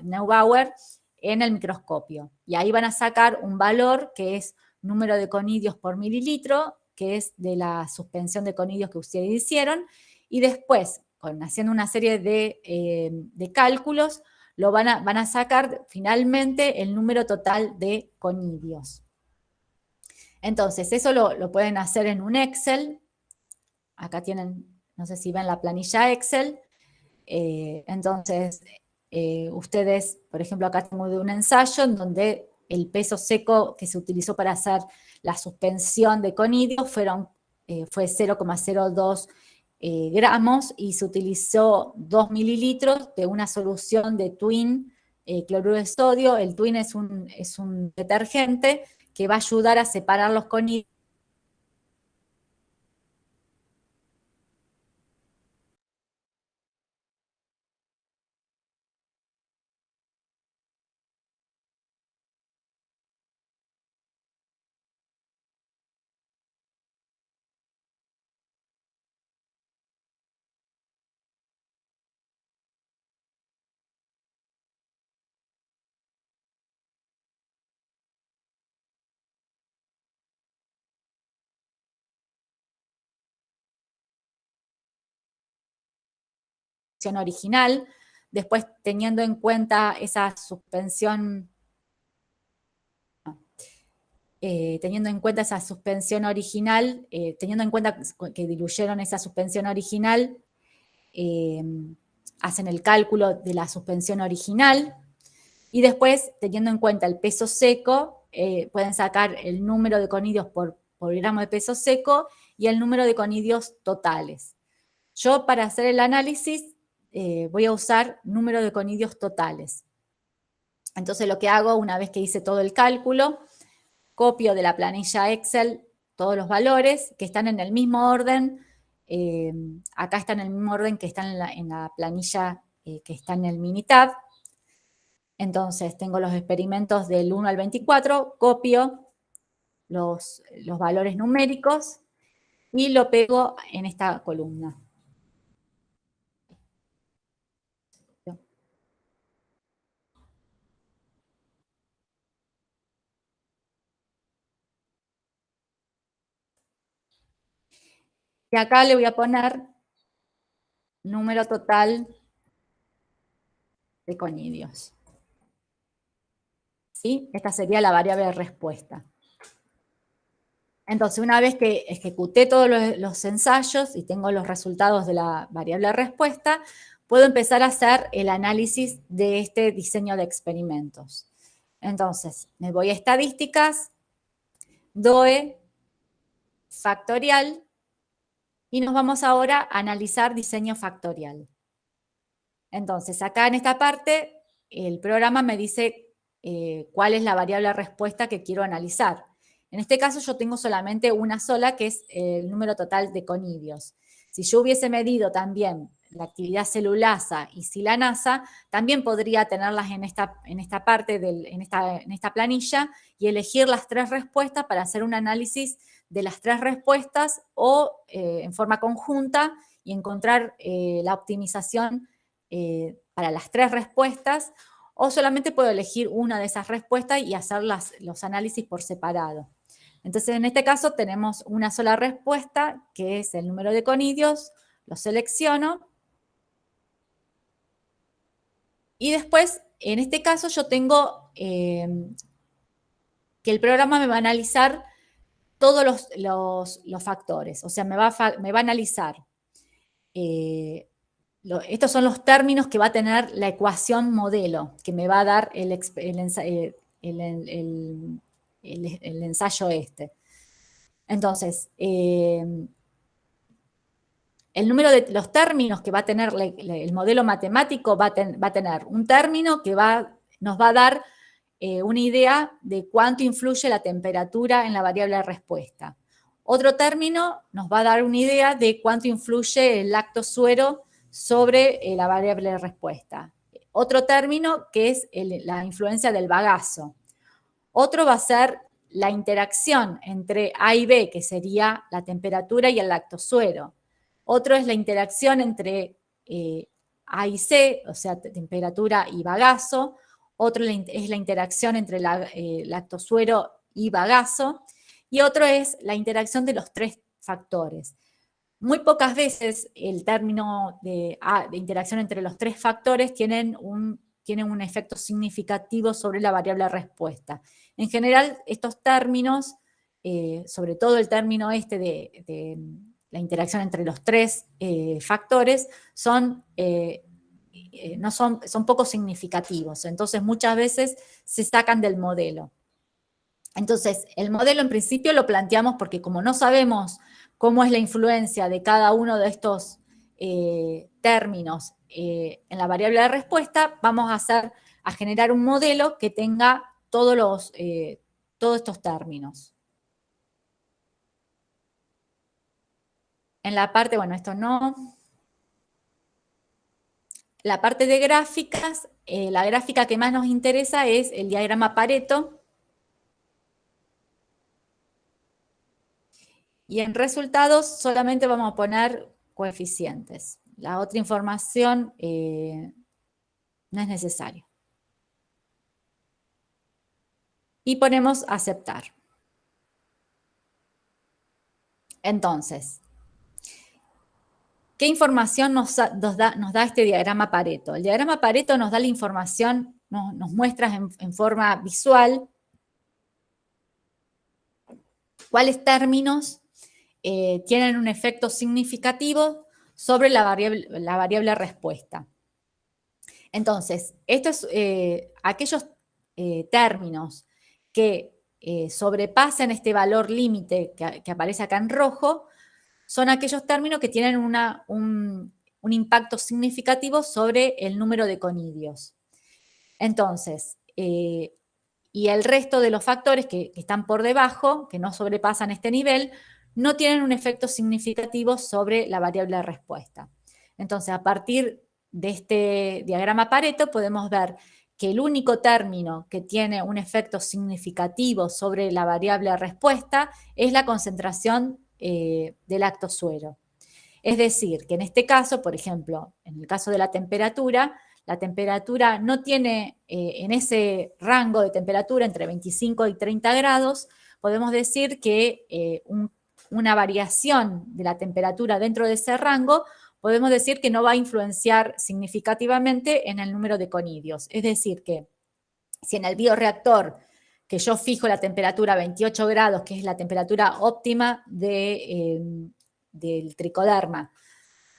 Neubauer en el microscopio. Y ahí van a sacar un valor que es número de conidios por mililitro, que es de la suspensión de conidios que ustedes hicieron, y después, haciendo una serie de cálculos, van a sacar finalmente el número total de conidios. Entonces, eso lo pueden hacer en un Excel. Acá tienen, no sé si ven la planilla Excel. Entonces, ustedes, por ejemplo, acá tengo de un ensayo en donde el peso seco que se utilizó para hacer la suspensión de conidios fue 0,02 gramos y se utilizó 2 mililitros de una solución de Twin, cloruro de sodio. El Twin es un detergente que va a ayudar a separar los conidios original. Después, teniendo en cuenta esa suspensión original, teniendo en cuenta que diluyeron esa suspensión original, hacen el cálculo de la suspensión original y después, teniendo en cuenta el peso seco, pueden sacar el número de conidios por gramo de peso seco y el número de conidios totales. Yo, para hacer el análisis, voy a usar número de conidios totales. Entonces, lo que hago, una vez que hice todo el cálculo, copio de la planilla Excel todos los valores que están en el mismo orden. Acá están en el mismo orden que están en la planilla que está en el Minitab. Entonces, tengo los experimentos del 1 al 24, copio los valores numéricos y lo pego en esta columna. Y acá le voy a poner número total de conidios. ¿Sí? Esta sería la variable de respuesta. Entonces, una vez que ejecuté todos los ensayos y tengo los resultados de la variable de respuesta, puedo empezar a hacer el análisis de este diseño de experimentos. Entonces, me voy a estadísticas, DOE, factorial, y nos vamos ahora a analizar diseño factorial. Entonces, acá en esta parte, el programa me dice cuál es la variable de respuesta que quiero analizar. En este caso, yo tengo solamente una sola, que es el número total de conidios. Si yo hubiese medido también la actividad celulasa y silanasa, también podría tenerlas en esta parte, en esta planilla, y elegir las 3 respuestas para hacer un análisis de las 3 respuestas o en forma conjunta y encontrar la optimización para las 3 respuestas, o solamente puedo elegir una de esas respuestas y hacer los análisis por separado. Entonces, en este caso tenemos una sola respuesta, que es el número de conidios, lo selecciono, y después, en este caso, yo tengo que el programa me va a analizar todos los factores, o sea, me va a analizar estos son los términos que va a tener la ecuación modelo, que me va a dar el ensayo este. Entonces, el número de los términos que va a tener el modelo matemático va a tener un término que nos va a dar una idea de cuánto influye la temperatura en la variable de respuesta. Otro término nos va a dar una idea de cuánto influye el lactosuero sobre la variable de respuesta. Otro término que es la influencia del bagazo. Otro va a ser la interacción entre A y B, que sería la temperatura y el lactosuero. Otro es la interacción entre A y C, o sea, temperatura y bagazo. Otro es la interacción entre lactosuero y bagazo. Y otro es la interacción de los 3 factores. Muy pocas veces el término de interacción entre los 3 factores tienen un efecto significativo sobre la variable de respuesta. En general, estos términos, sobre todo el término este de la interacción entre los 3 factores, son poco significativos. Entonces, muchas veces se sacan del modelo. Entonces, el modelo en principio lo planteamos porque como no sabemos cómo es la influencia de cada uno de estos términos en la variable de respuesta, vamos a generar un modelo que tenga todos estos términos. En la parte, bueno, esto no. La parte de gráficas, la gráfica que más nos interesa es el diagrama Pareto. Y en resultados solamente vamos a poner coeficientes. La otra información no es necesaria. Y ponemos aceptar. Entonces, ¿qué información nos da este diagrama Pareto? El diagrama Pareto nos da la información, nos muestra en forma visual cuáles términos tienen un efecto significativo sobre la variable respuesta. Entonces, estos, aquellos términos que sobrepasen este valor límite que aparece acá en rojo, son aquellos términos que tienen un impacto significativo sobre el número de conidios. Entonces, y el resto de los factores que están por debajo, que no sobrepasan este nivel, no tienen un efecto significativo sobre la variable de respuesta. Entonces, a partir de este diagrama Pareto podemos ver que el único término que tiene un efecto significativo sobre la variable de respuesta es la concentración del acto suero. Es decir, que en este caso, por ejemplo, en el caso de la temperatura no tiene, en ese rango de temperatura entre 25 y 30 grados, podemos decir que una variación de la temperatura dentro de ese rango, podemos decir que no va a influenciar significativamente en el número de conidios. Es decir, que si en el bioreactor, que yo fijo la temperatura a 28 grados, que es la temperatura óptima del tricoderma,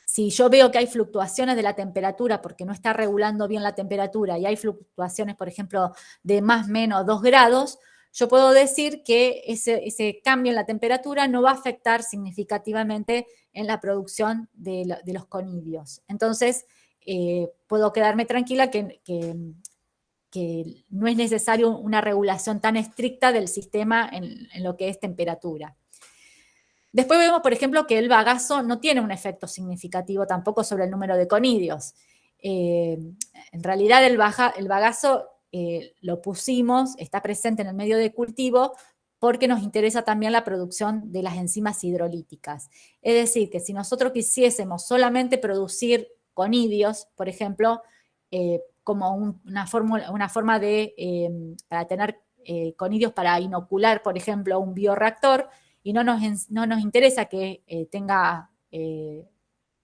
si yo veo que hay fluctuaciones de la temperatura porque no está regulando bien la temperatura y hay fluctuaciones, por ejemplo, de más o menos 2 grados, yo puedo decir que ese cambio en la temperatura no va a afectar significativamente en la producción de los conidios. Entonces, puedo quedarme tranquila que no es necesario una regulación tan estricta del sistema en lo que es temperatura. Después vemos, por ejemplo, que el bagazo no tiene un efecto significativo tampoco sobre el número de conidios. En realidad el bagazo lo pusimos, está presente en el medio de cultivo porque nos interesa también la producción de las enzimas hidrolíticas. Es decir, que si nosotros quisiésemos solamente producir conidios, por ejemplo, como una forma de, para tener conidios para inocular, por ejemplo, un bioreactor, y no nos interesa que tenga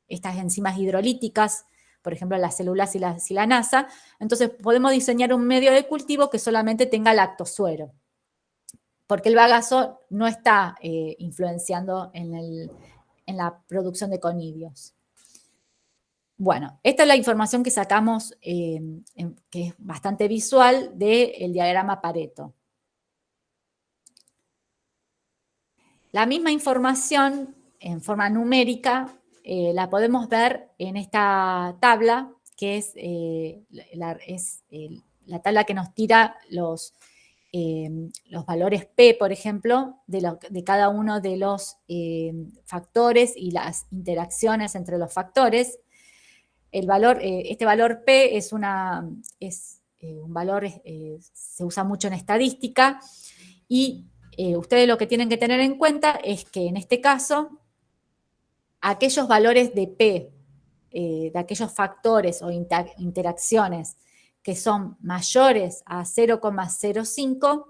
estas enzimas hidrolíticas, por ejemplo, la celulasa y la silanasa, entonces podemos diseñar un medio de cultivo que solamente tenga lactosuero, porque el bagazo no está influenciando en la producción de conidios. Bueno, esta es la información que sacamos, que es bastante visual, del diagrama Pareto. La misma información en forma numérica la podemos ver en esta tabla, que es la tabla que nos tira los valores P, por ejemplo, de cada uno de los factores y las interacciones entre los factores. Este valor P es un valor, se usa mucho en estadística, y ustedes lo que tienen que tener en cuenta es que en este caso, aquellos valores de P, de aquellos factores o interacciones que son mayores a 0,05,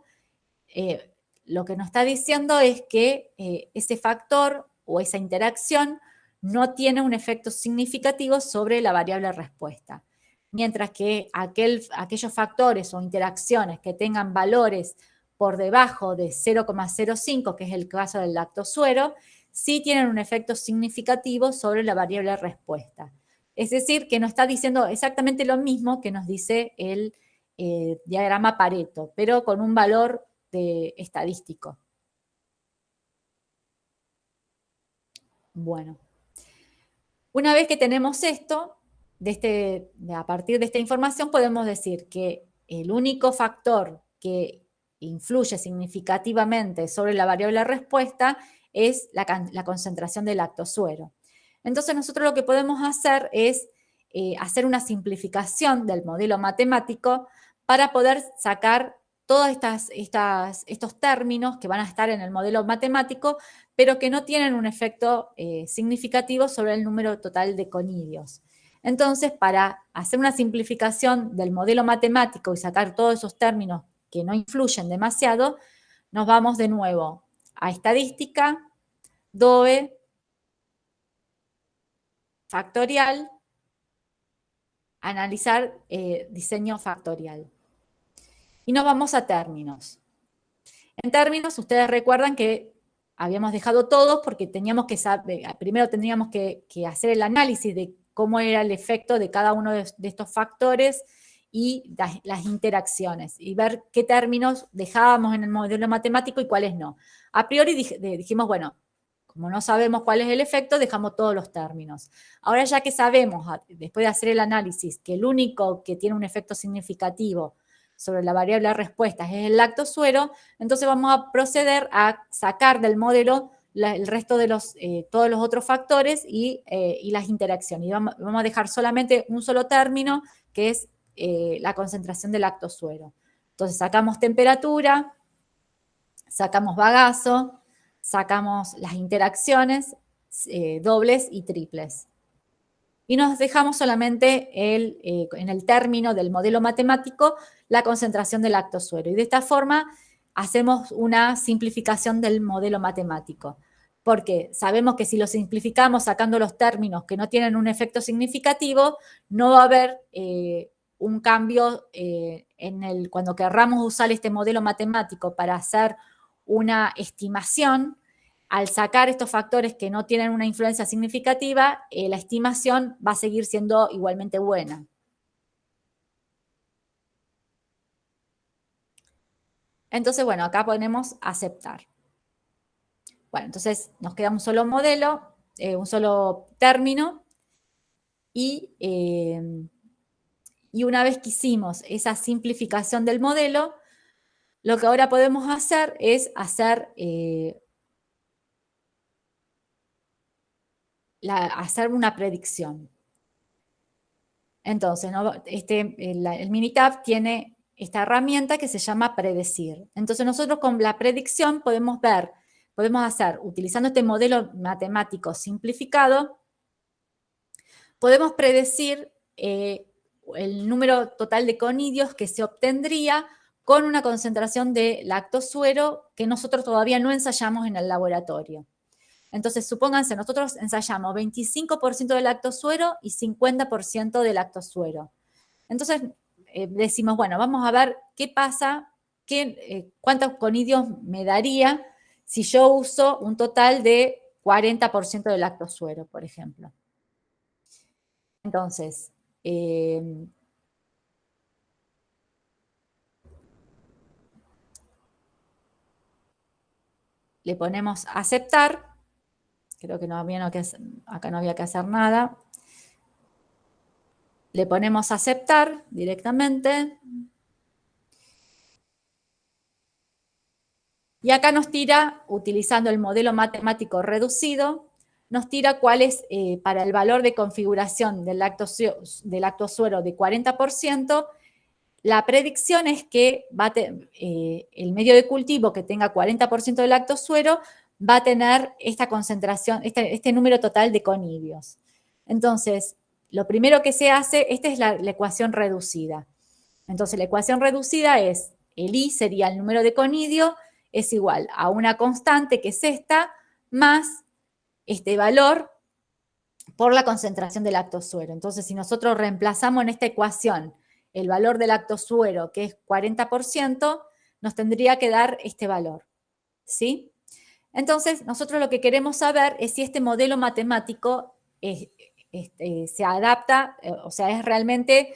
lo que nos está diciendo es que ese factor o esa interacción no tiene un efecto significativo sobre la variable respuesta. Mientras que aquellos factores o interacciones que tengan valores por debajo de 0,05, que es el caso del lactosuero, sí tienen un efecto significativo sobre la variable respuesta. Es decir, que nos está diciendo exactamente lo mismo que nos dice el diagrama Pareto, pero con un valor estadístico. Bueno, una vez que tenemos esto, a partir de esta información podemos decir que el único factor que influye significativamente sobre la variable respuesta es la concentración del lactosuero. Entonces nosotros lo que podemos hacer es hacer una simplificación del modelo matemático para poder sacar todos estos términos que van a estar en el modelo matemático, pero que no tienen un efecto significativo sobre el número total de conidios. Entonces, para hacer una simplificación del modelo matemático y sacar todos esos términos que no influyen demasiado, nos vamos de nuevo a estadística, DOE, factorial, analizar diseño factorial. Y nos vamos a términos. En términos, ustedes recuerdan que habíamos dejado todos porque teníamos que saber, primero tendríamos que hacer el análisis de cómo era el efecto de cada uno de estos factores y las interacciones, y ver qué términos dejábamos en el modelo matemático y cuáles no. A priori dijimos, bueno, como no sabemos cuál es el efecto, dejamos todos los términos. Ahora ya que sabemos, después de hacer el análisis, que el único que tiene un efecto significativo sobre la variable de respuestas es el lactosuero, entonces vamos a proceder a sacar del modelo el resto de todos los otros factores y las interacciones. Y vamos a dejar solamente un solo término, que es la concentración de lactosuero. Entonces sacamos temperatura, sacamos bagazo, sacamos las interacciones dobles y triples. Y nos dejamos solamente en el término del modelo matemático la concentración de lactosuero. Y de esta forma hacemos una simplificación del modelo matemático. Porque sabemos que si lo simplificamos sacando los términos que no tienen un efecto significativo, no va a haber un cambio cuando querramos usar este modelo matemático para hacer una estimación. Al sacar estos factores que no tienen una influencia significativa, la estimación va a seguir siendo igualmente buena. Entonces, bueno, acá ponemos aceptar. Bueno, entonces nos queda un solo modelo, un solo término, y una vez que hicimos esa simplificación del modelo, lo que ahora podemos hacer es hacer una predicción. Entonces, ¿no? El Minitab tiene esta herramienta que se llama predecir. Entonces, nosotros con la predicción podemos hacer, utilizando este modelo matemático simplificado, podemos predecir el número total de conidios que se obtendría con una concentración de lactosuero que nosotros todavía no ensayamos en el laboratorio. Entonces, supónganse, nosotros ensayamos 25% de lactosuero y 50% de lactosuero. Entonces, decimos, bueno, vamos a ver qué pasa, cuántos conidios me daría si yo uso un total de 40% de lactosuero, por ejemplo. Entonces, le ponemos aceptar. Creo que acá no había que hacer nada. Le ponemos aceptar directamente. Y acá nos tira, utilizando el modelo matemático reducido, nos tira cuál es, para el valor de configuración del lactosuero de 40%, la predicción es que el medio de cultivo que tenga 40% de lactosuero va a tener esta concentración, este número total de conidios. Entonces, lo primero que se hace, esta es la ecuación reducida. Entonces, la ecuación reducida es, el I sería el número de conidio, es igual a una constante que es esta, más este valor por la concentración de lactosuero. Entonces, si nosotros reemplazamos en esta ecuación el valor del lactosuero, que es 40%, nos tendría que dar este valor, ¿sí? Entonces, nosotros lo que queremos saber es si este modelo matemático se adapta, o sea, es realmente,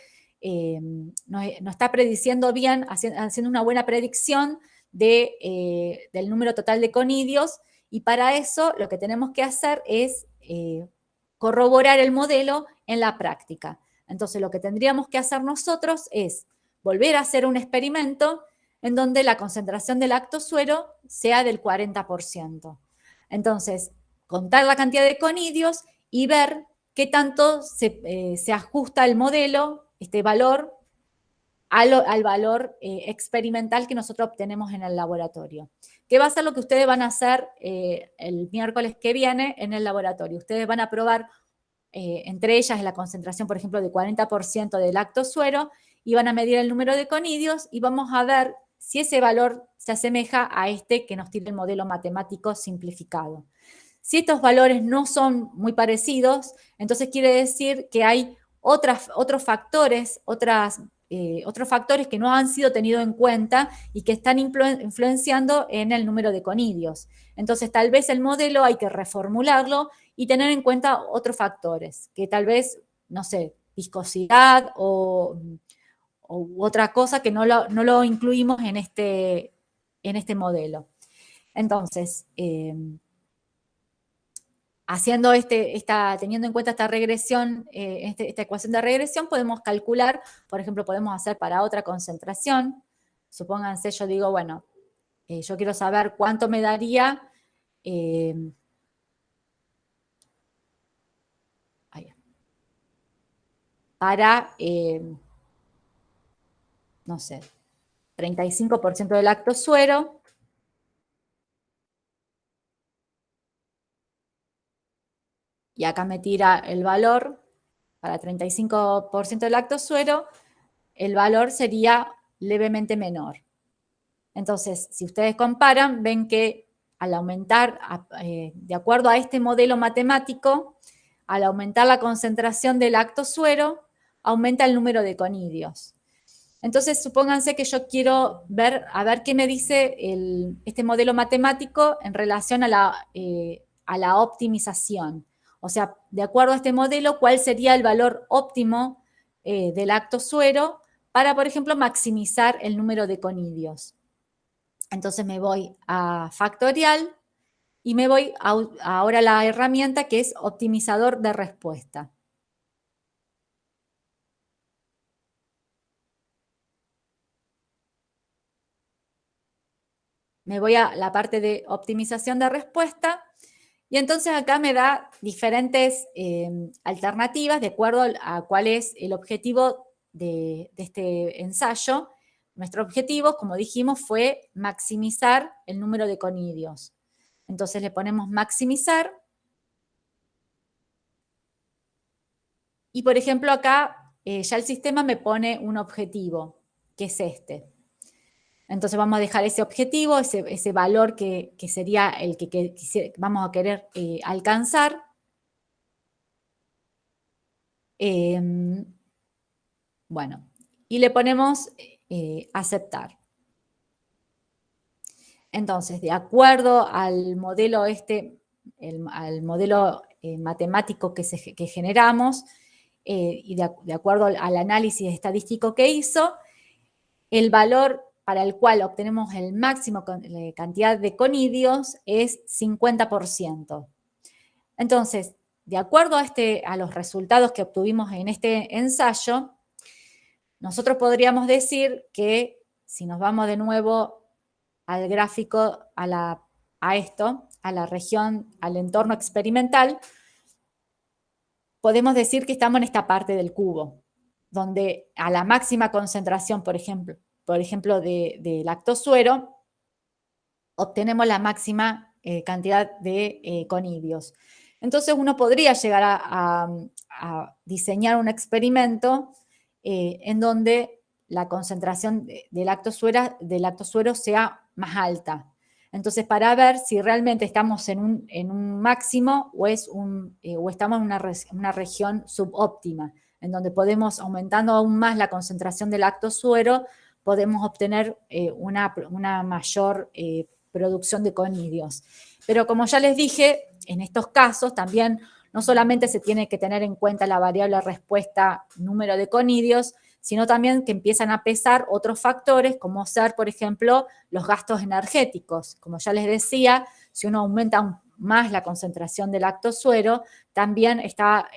nos está prediciendo bien, haciendo una buena predicción del número total de conidios, y para eso lo que tenemos que hacer es corroborar el modelo en la práctica. Entonces, lo que tendríamos que hacer nosotros es volver a hacer un experimento en donde la concentración de lactosuero sea del 40%. Entonces, contar la cantidad de conidios y ver qué tanto se ajusta el modelo, este valor, al valor experimental que nosotros obtenemos en el laboratorio. ¿Qué va a ser lo que ustedes van a hacer el miércoles que viene en el laboratorio? Ustedes van a probar, entre ellas la concentración, por ejemplo, de 40% de lactosuero, y van a medir el número de conidios y vamos a ver si ese valor se asemeja a este que nos tiene el modelo matemático simplificado. Si estos valores no son muy parecidos, entonces quiere decir que hay otros factores que no han sido tenidos en cuenta y que están influenciando en el número de conidios. Entonces, tal vez el modelo hay que reformularlo y tener en cuenta otros factores que tal vez no sé, viscosidad u otra cosa que no lo incluimos en este modelo. Entonces, teniendo en cuenta esta regresión, esta ecuación de regresión, podemos calcular, por ejemplo, podemos hacer para otra concentración. Supónganse, yo digo, bueno, yo quiero saber cuánto me daría para, no sé, 35% de lactosuero. Y acá me tira el valor para 35% de lactosuero, el valor sería levemente menor. Entonces, si ustedes comparan, ven que al aumentar, de acuerdo a este modelo matemático, al aumentar la concentración de lactosuero, aumenta el número de conidios. Entonces, supónganse que yo quiero ver, a ver qué me dice este modelo matemático en relación a la optimización. O sea, de acuerdo a este modelo, ¿cuál sería el valor óptimo del lactosuero para, por ejemplo, maximizar el número de conidios? Entonces me voy a factorial y me voy ahora a la herramienta que es optimizador de respuesta. Me voy a la parte de optimización de respuesta y entonces acá me da diferentes alternativas de acuerdo a cuál es el objetivo de este ensayo. Nuestro objetivo, como dijimos, fue maximizar el número de conidios. Entonces le ponemos maximizar. Y por ejemplo acá ya el sistema me pone un objetivo, que es este. Entonces vamos a dejar ese objetivo, ese valor que sería el que vamos a querer alcanzar. Bueno, y le ponemos aceptar. Entonces, de acuerdo al modelo al modelo matemático que generamos, y de acuerdo al análisis estadístico que hizo, el valor para el cual obtenemos el máximo cantidad de conidios es 50%. Entonces, de acuerdo a los resultados que obtuvimos en este ensayo, nosotros podríamos decir que si nos vamos de nuevo al gráfico, a la región, al entorno experimental, podemos decir que estamos en esta parte del cubo, donde a la máxima concentración, por ejemplo de lactosuero, obtenemos la máxima cantidad de conidios. Entonces uno podría llegar a diseñar un experimento en donde la concentración de lactosuero sea más alta. Entonces, para ver si realmente estamos en un máximo o estamos en una región subóptima, en donde podemos, aumentando aún más la concentración de lactosuero, podemos obtener una mayor producción de conidios. Pero como ya les dije, en estos casos también no solamente se tiene que tener en cuenta la variable respuesta número de conidios, sino también que empiezan a pesar otros factores, como ser, por ejemplo, los gastos energéticos. Como ya les decía, si uno aumenta más la concentración de lactosuero, también está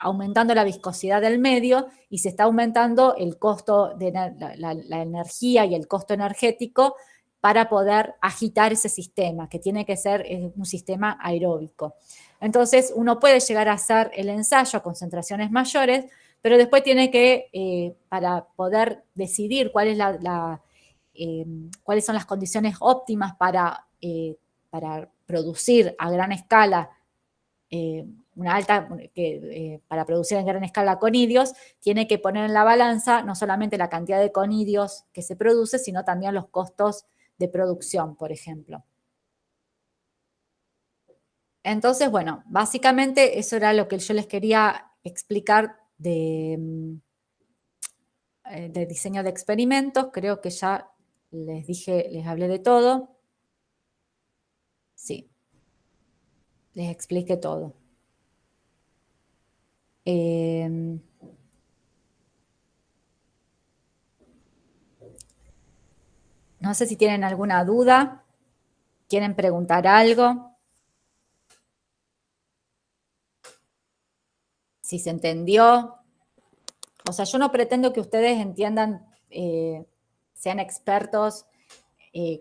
aumentando la viscosidad del medio y se está aumentando el costo de la energía y el costo energético para poder agitar ese sistema, que tiene que ser un sistema aeróbico. Entonces, uno puede llegar a hacer el ensayo a concentraciones mayores, pero después tiene que, para poder decidir cuáles son las condiciones óptimas para producir a gran escala para producir en gran escala conidios, tiene que poner en la balanza no solamente la cantidad de conidios que se produce, sino también los costos de producción, por ejemplo. Entonces, bueno, básicamente eso era lo que yo les quería explicar de diseño de experimentos. Creo que ya les hablé de todo. Sí, les expliqué todo. No sé si tienen alguna duda, quieren preguntar algo. Si se entendió. O sea, yo no pretendo que ustedes entiendan, sean expertos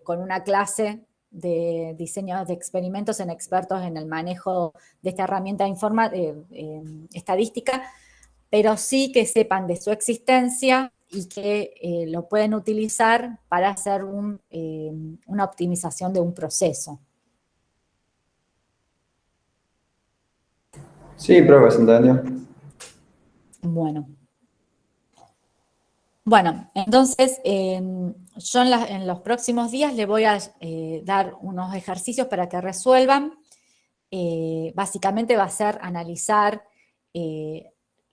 con una clase de diseño de experimentos, en expertos en el manejo de esta herramienta estadística, pero sí que sepan de su existencia y que lo pueden utilizar para hacer una optimización de un proceso. Sí, profe, se entendió. Bueno, entonces yo en los próximos días les voy a dar unos ejercicios para que resuelvan. Básicamente va a ser analizar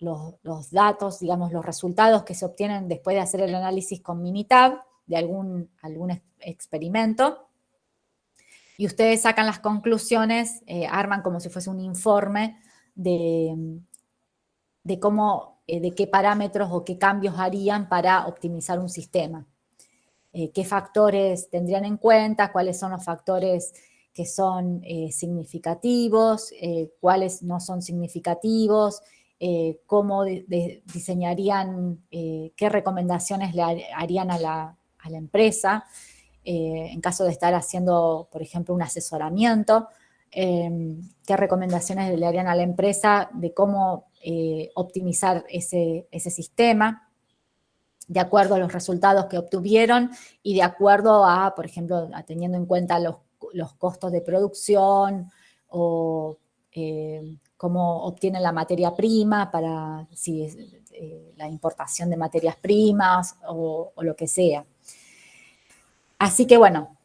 los datos, digamos, los resultados que se obtienen después de hacer el análisis con Minitab de algún experimento. Y ustedes sacan las conclusiones, arman como si fuese un informe de cómo, de qué parámetros o qué cambios harían para optimizar un sistema. Qué factores tendrían en cuenta, cuáles son los factores que son significativos, cuáles no son significativos, cómo diseñarían, qué recomendaciones le harían a la empresa, en caso de estar haciendo, por ejemplo, un asesoramiento, qué recomendaciones le harían a la empresa de cómo optimizar ese sistema, de acuerdo a los resultados que obtuvieron y de acuerdo a, por ejemplo, teniendo en cuenta los costos de producción o cómo obtienen la materia prima para si es, la importación de materias primas o lo que sea. Así que bueno,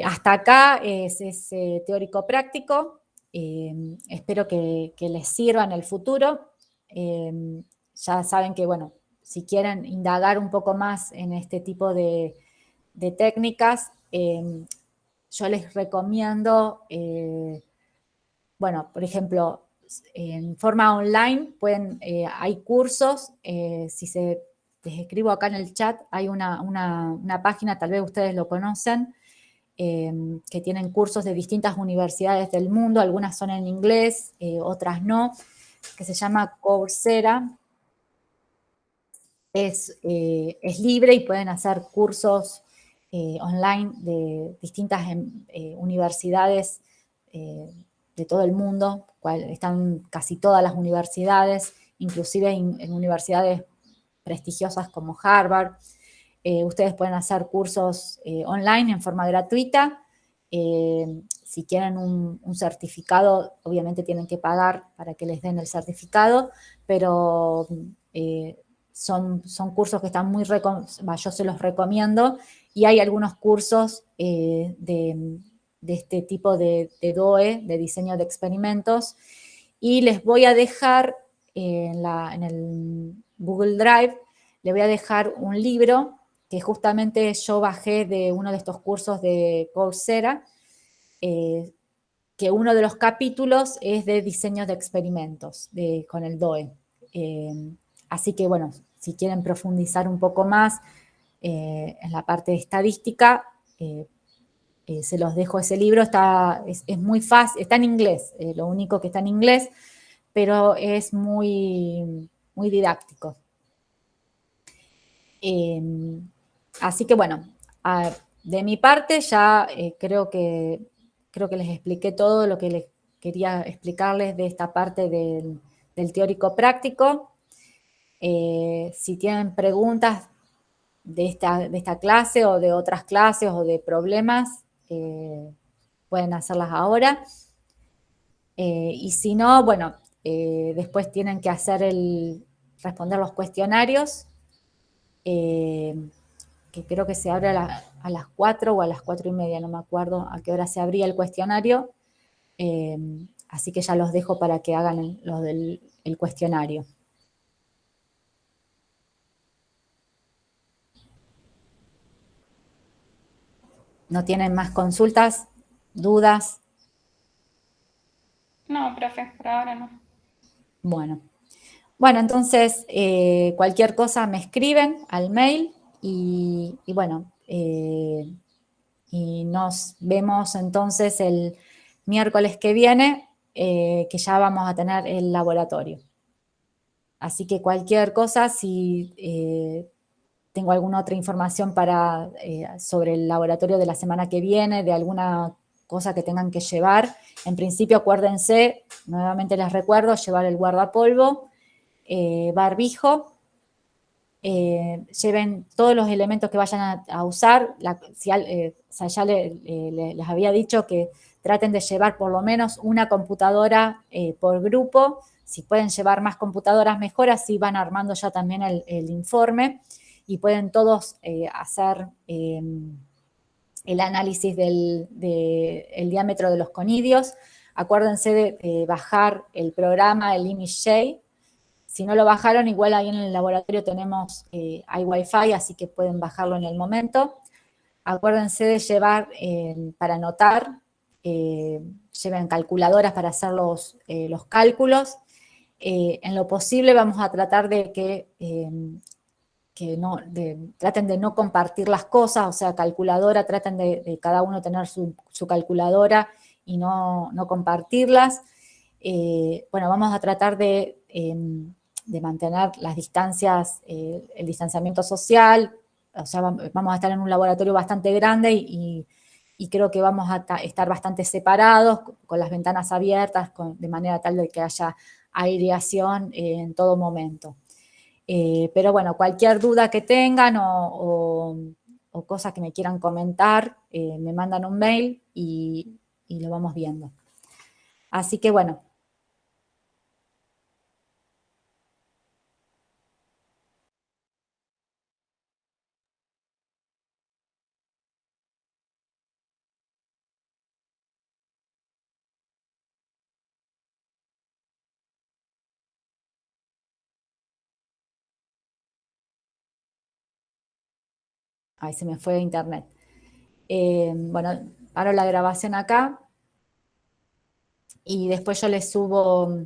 hasta acá es ese teórico práctico. Espero que les sirva en el futuro. Ya saben que, bueno, si quieren indagar un poco más en este tipo de técnicas, yo les recomiendo, bueno, por ejemplo, en forma online hay cursos, les escribo acá en el chat, hay una página, tal vez ustedes lo conocen, que tienen cursos de distintas universidades del mundo, algunas son en inglés, otras no, que se llama Coursera. Es libre y pueden hacer cursos online de distintas universidades de todo el mundo, están casi todas las universidades, inclusive en universidades prestigiosas como Harvard. Ustedes pueden hacer cursos online en forma gratuita. Si quieren un certificado, obviamente tienen que pagar para que les den el certificado, pero son cursos que están yo se los recomiendo, y hay algunos cursos de este tipo de DOE, de diseño de experimentos, y les voy a dejar en el Google Drive, le voy a dejar un libro que justamente yo bajé de uno de estos cursos de Coursera, que uno de los capítulos es de diseño de experimentos con el DOE. Así que, bueno, si quieren profundizar un poco más en la parte de estadística, se los dejo ese libro. Es muy fácil, está en inglés, lo único que está en inglés, pero es muy, muy didáctico. Así que, bueno, de mi parte ya creo que les expliqué todo lo que les quería explicarles de esta parte del teórico práctico. Si tienen preguntas de esta clase o de otras clases o de problemas, pueden hacerlas ahora. Y si no, bueno, después tienen que responder los cuestionarios, que creo que se abre a las 4 o a las 4:30, no me acuerdo a qué hora se abría el cuestionario. Así que ya los dejo para que hagan lo del cuestionario. ¿No tienen más consultas, dudas? No, profe, por ahora no. Bueno, Bueno, entonces cualquier cosa me escriben al mail y bueno, y nos vemos entonces el miércoles que viene, que ya vamos a tener el laboratorio. Así que cualquier cosa, si tengo alguna otra información sobre el laboratorio de la semana que viene, de alguna cosa que tengan que llevar, en principio acuérdense, nuevamente les recuerdo, llevar el guardapolvo, barbijo, lleven todos los elementos que vayan a usar. O sea, ya les había dicho que traten de llevar por lo menos una computadora por grupo. Si pueden llevar más computadoras, mejor, así van armando ya también el informe y pueden todos hacer el análisis del diámetro de los conidios. Acuérdense de bajar el programa, el ImageJ. Si no lo bajaron, igual ahí en el laboratorio tenemos, hay Wi-Fi, así que pueden bajarlo en el momento. Acuérdense de llevar, para anotar, lleven calculadoras para hacer los cálculos. En lo posible vamos a tratar de traten de no compartir las cosas, o sea, calculadora, traten de cada uno tener su calculadora y no compartirlas. Bueno, vamos a tratar de mantener las distancias, el distanciamiento social, o sea, vamos a estar en un laboratorio bastante grande y creo que vamos a estar bastante separados, con las ventanas abiertas, de manera tal de que haya aireación en todo momento. Pero bueno, cualquier duda que tengan o cosas que me quieran comentar, me mandan un mail y lo vamos viendo. Así que bueno. Ahí se me fue internet. Bueno, paro la grabación acá y después yo les subo